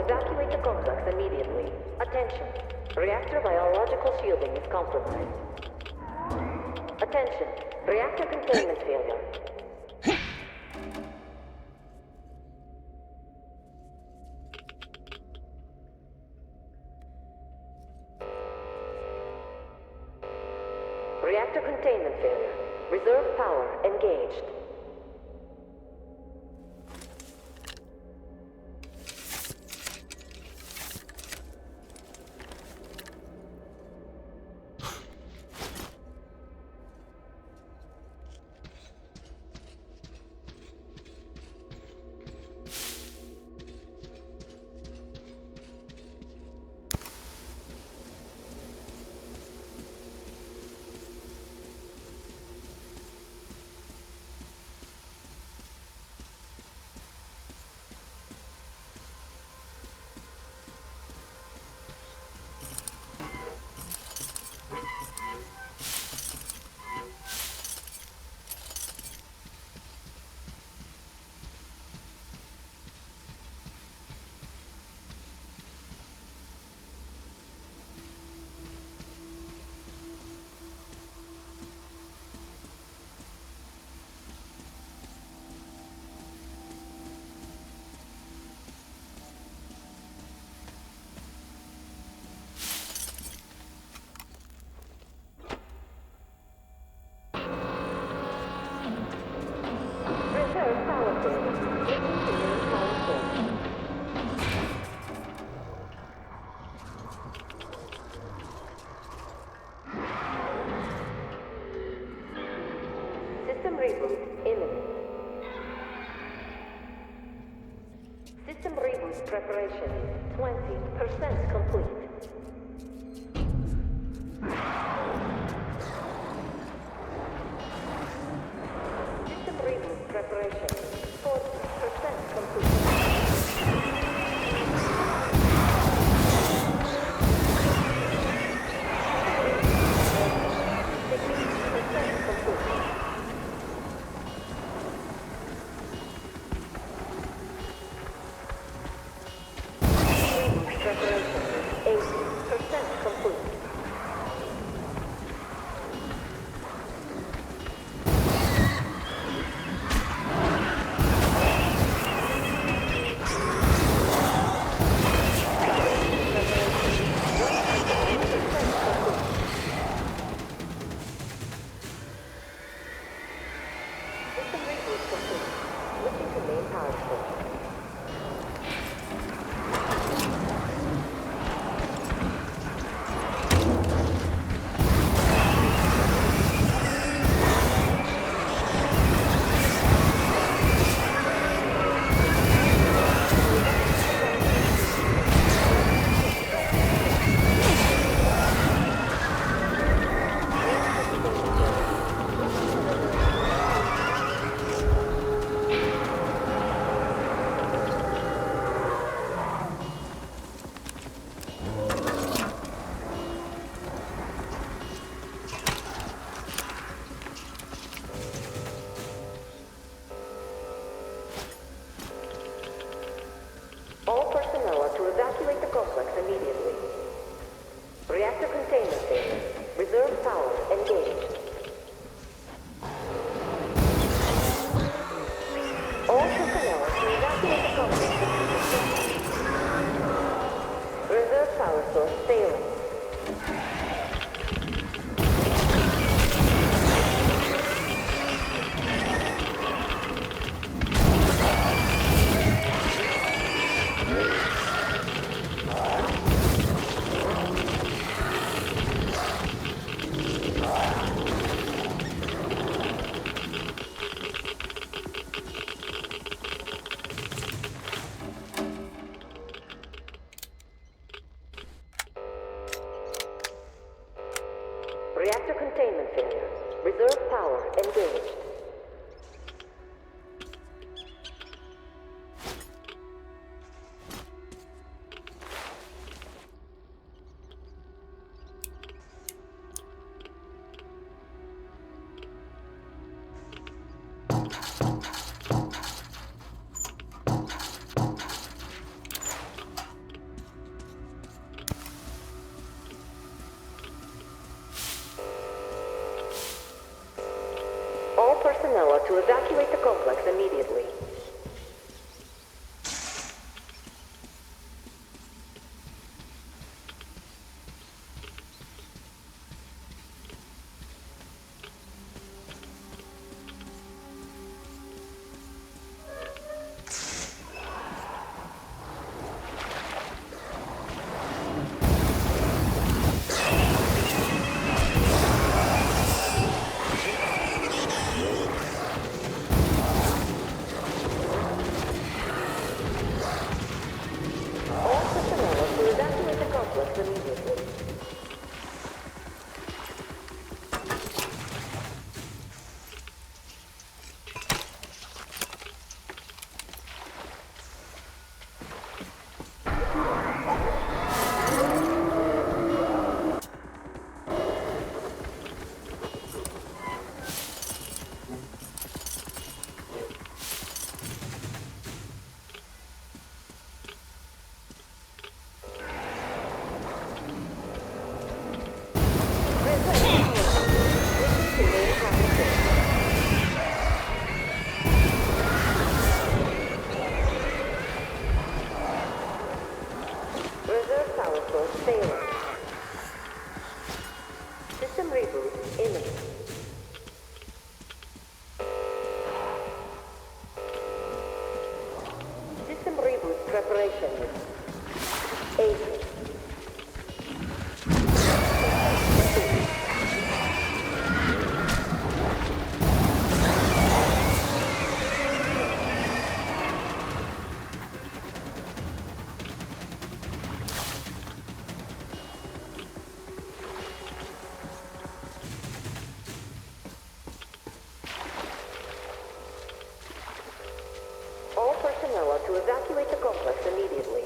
Evacuate the complex immediately. Attention. Reactor biological shielding is compromised. Attention. Reactor containment failure. Reactor containment failure. Reserve power engaged. System reboot imminent. System reboot preparation 20% complete. System reboot preparation 40% complete. Preparation 80% complete. System reboot complete. Switching to main power station. personnel are to evacuate the complex immediately. To evacuate the complex immediately.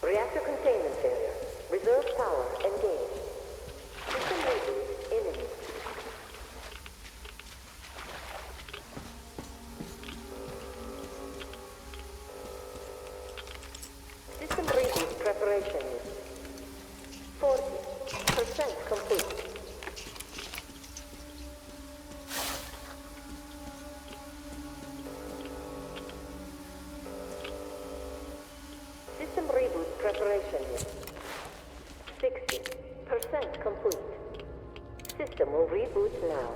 Reactor containment failure. Reserve power engaged. System reboot imminent. System reboot preparation is 40% complete. System reboot preparation is 60% complete. System will reboot now.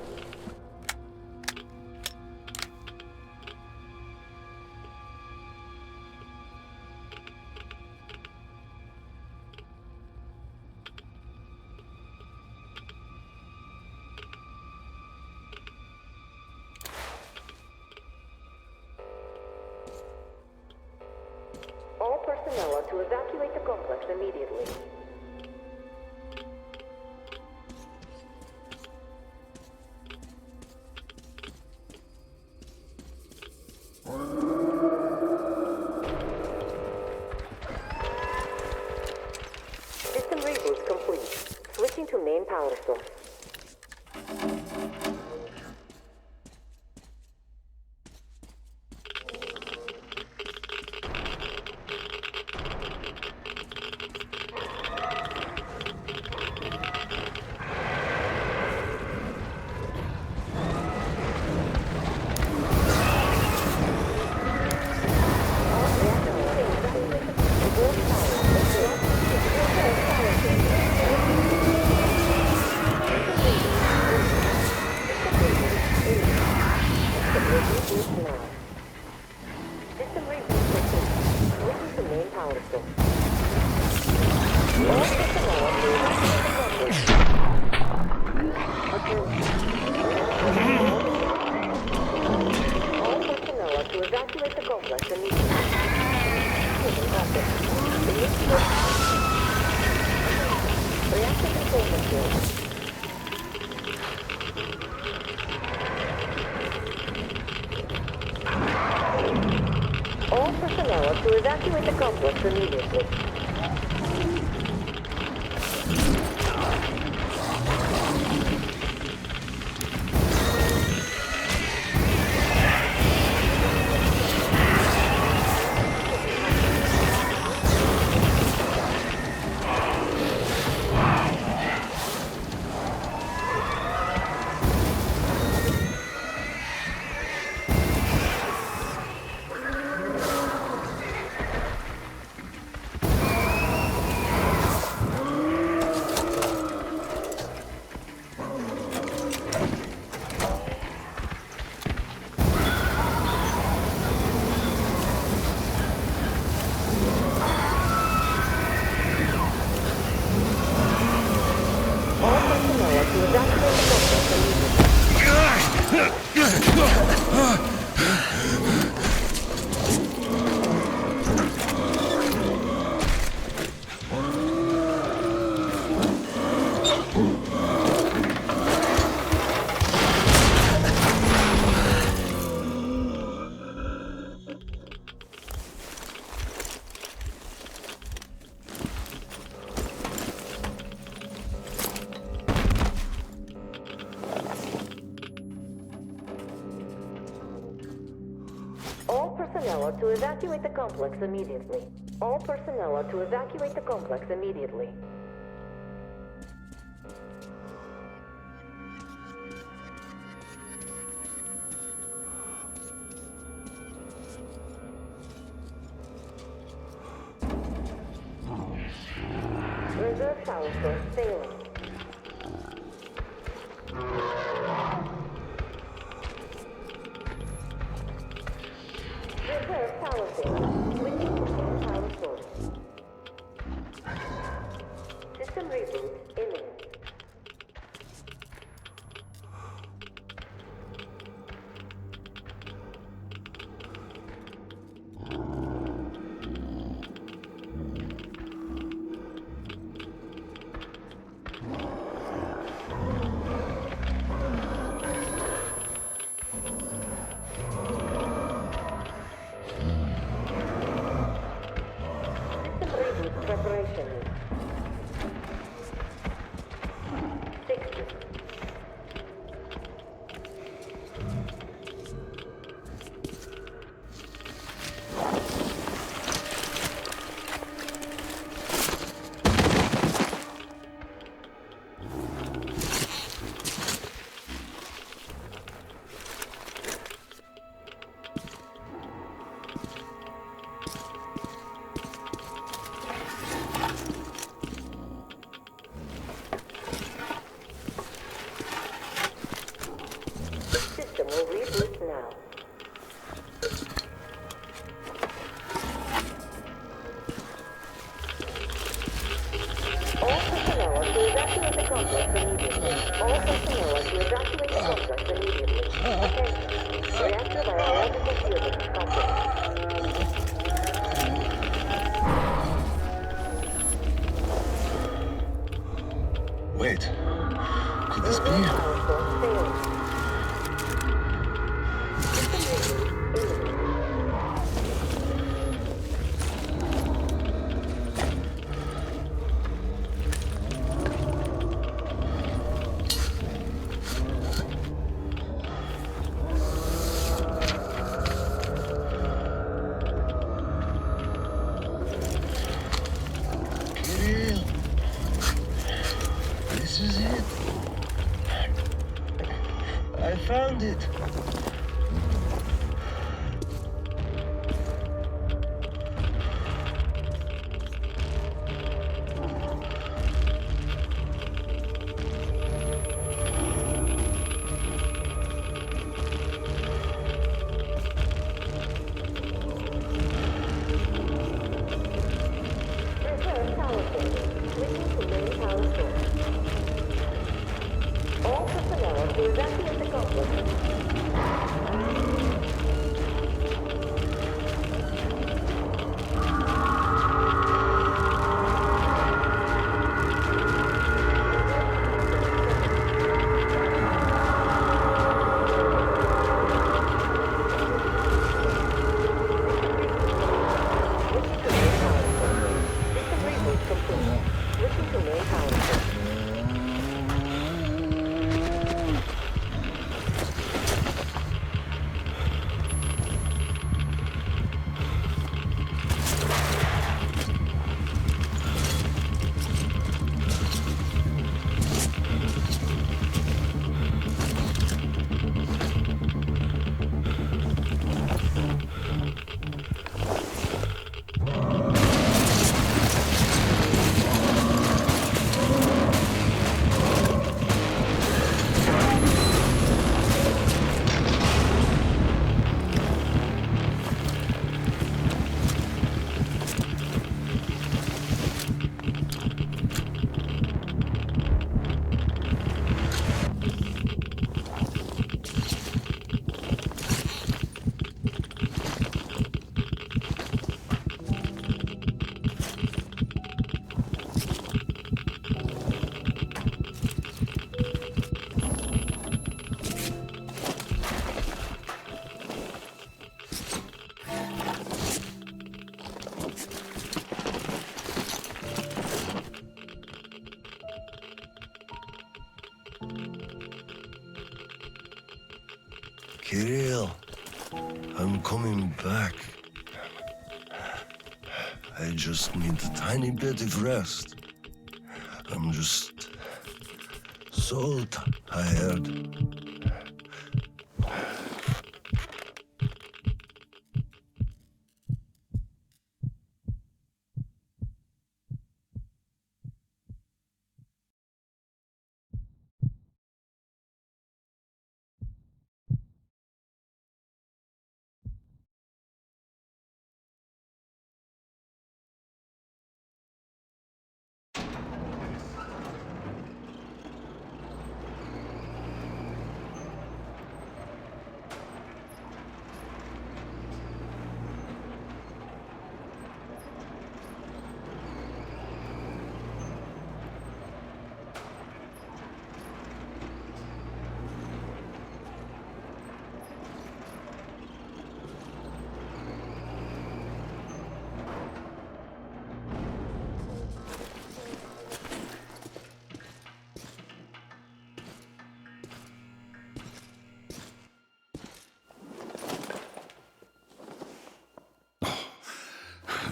All personnel are to evacuate the complex immediately. System reboot complete. Switching to main power source. All personnel are to evacuate the complex immediately. Reactor containment field. All personnel are to evacuate the complex immediately. All personnel are to evacuate the complex immediately. All personnel are to evacuate the complex immediately. Reserve power source failing. Reserve power failure. Switching to main power source. System reboot imminent. Preparation. 60. System will reboot now. All personnel are to evacuate the complex immediately. All personnel are to evacuate the complex immediately. Attention. Reactor biological fusion complete. Wait. Could this be? This is it. I found it. Reserve power station. Switching to main power source. All personnel to evacuate the complex. Kirill, I'm coming back. I just need a tiny bit of rest. I'm just so tired.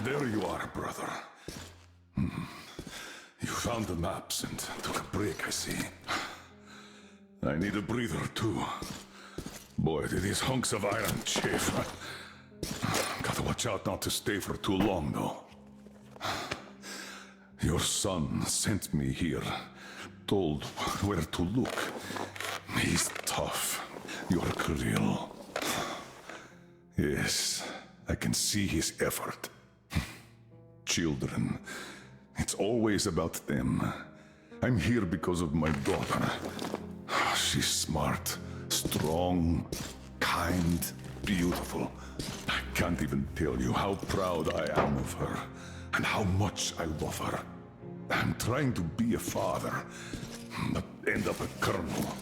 There you are, brother. You found the maps and took a break, I see. I need a breather, too. Boy, do these hunks of iron chafe. Gotta watch out not to stay for too long, though. Your son sent me here, told where to look. He's tough, your Kirill. Yes, I can see his effort. Children, it's always about them. I'm here because of my daughter. She's smart, strong, kind, beautiful. I can't even tell you how proud I am of her, and how much I love her. I'm trying to be a father, but end up a colonel.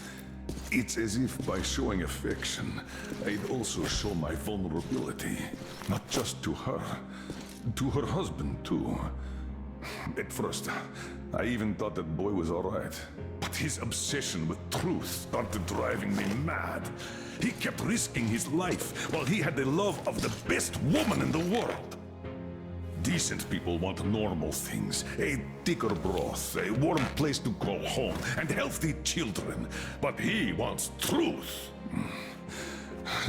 It's as if by showing affection, I'd also show my vulnerability, not just to her, to her husband too. At first, I even thought that boy was alright. But his obsession with truth started driving me mad. He kept risking his life while he had the love of the best woman in the world. Decent people want normal things. A thicker broth, a warm place to call home, and healthy children. But he wants truth.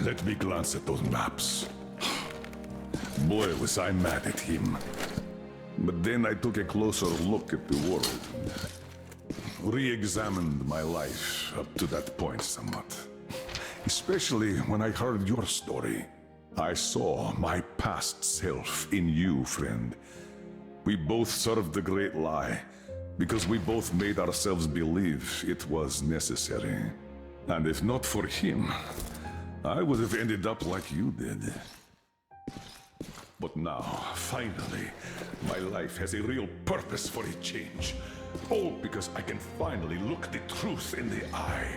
Let me glance at those maps. Boy, was I mad at him. But then I took a closer look at the world. Re-examined my life up to that point somewhat. Especially when I heard your story. I saw my past self in you, friend. We both served the great lie, because we both made ourselves believe it was necessary. And if not for him, I would have ended up like you did. But now, finally, my life has a real purpose for a change. All because I can finally look the truth in the eye.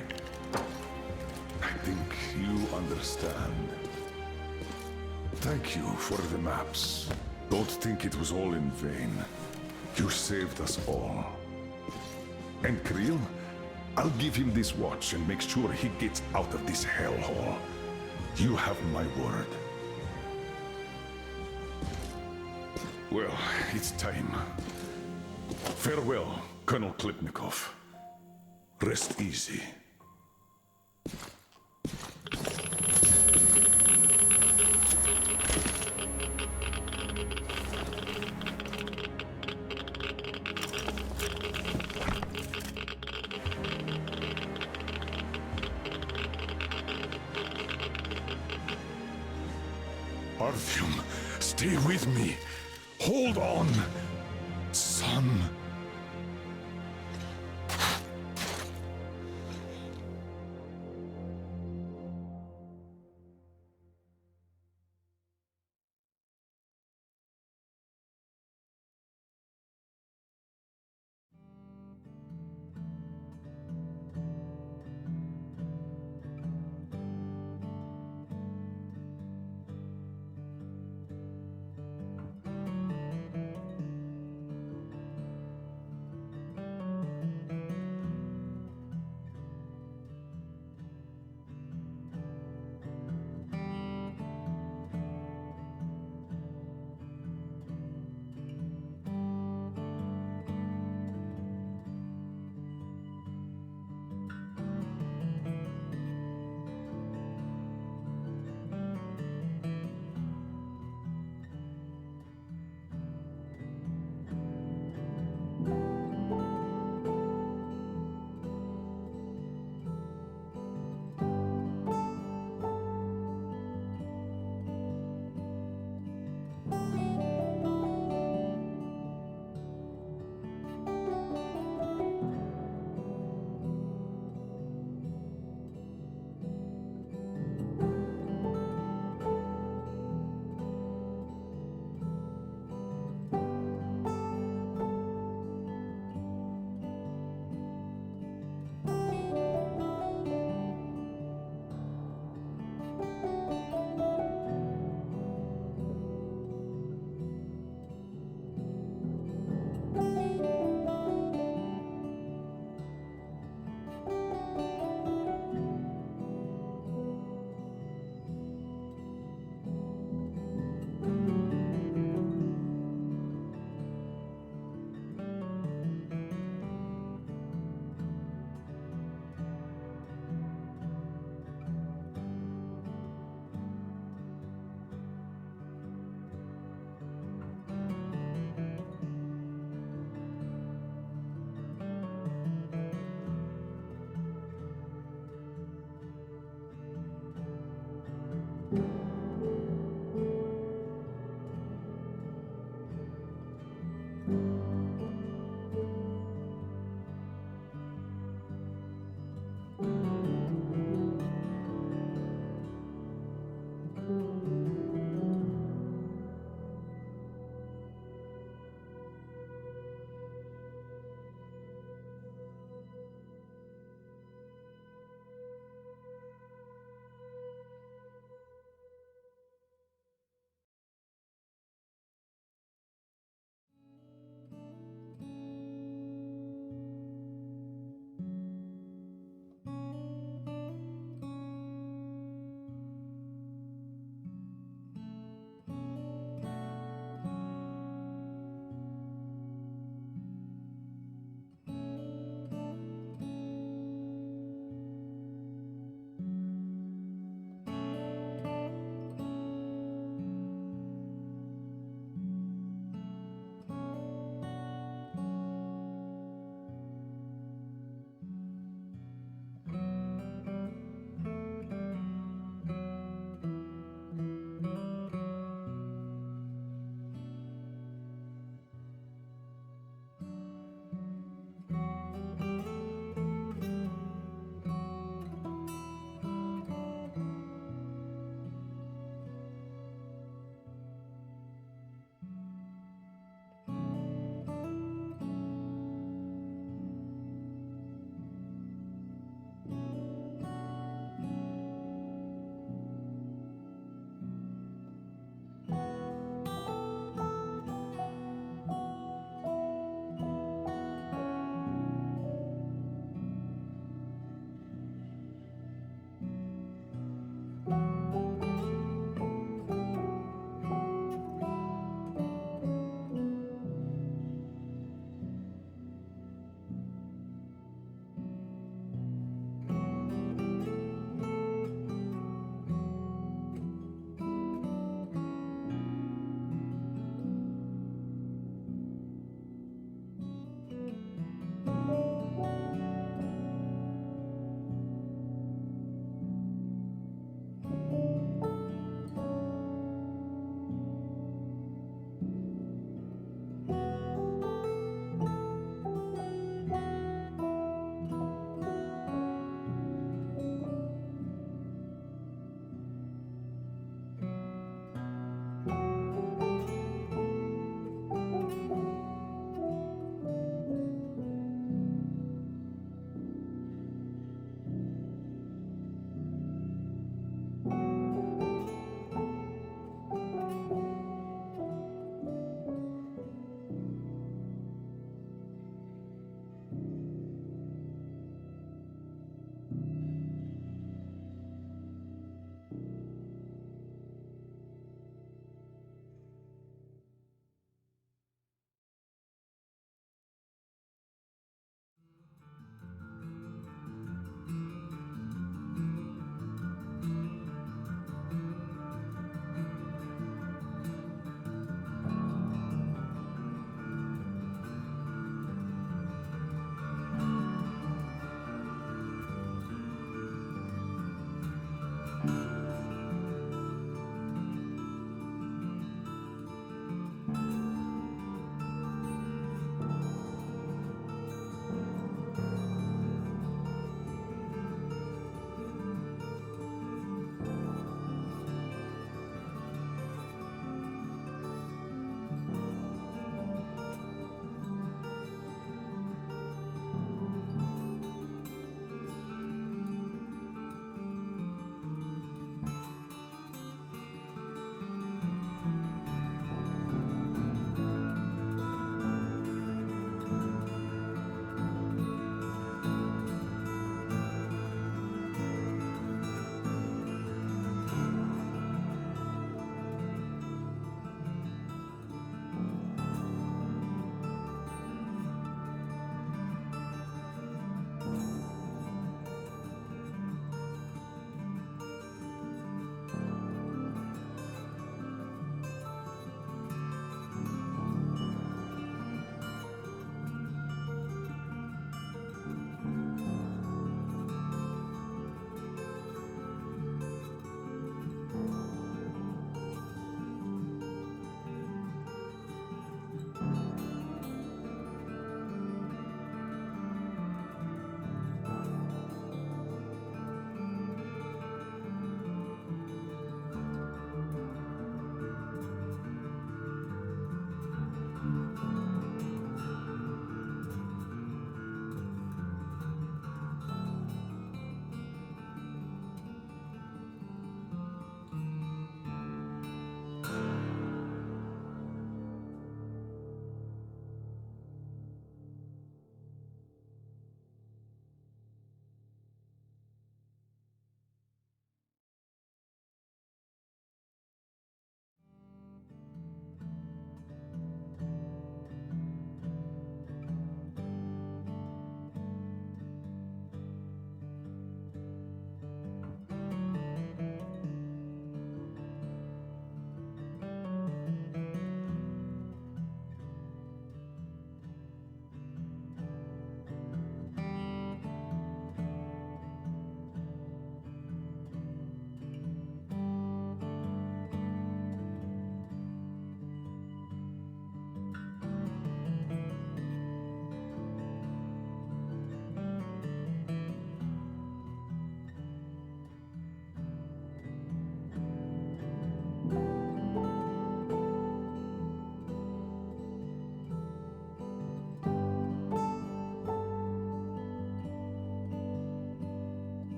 I think you understand. Thank you for the maps. Don't think it was all in vain. You saved us all. And Creel, I'll give him this watch and make sure he gets out of this hellhole. You have my word. Well, it's time. Farewell, Colonel Klipnikov. Rest easy. Artyom, stay with me. Hold on, son.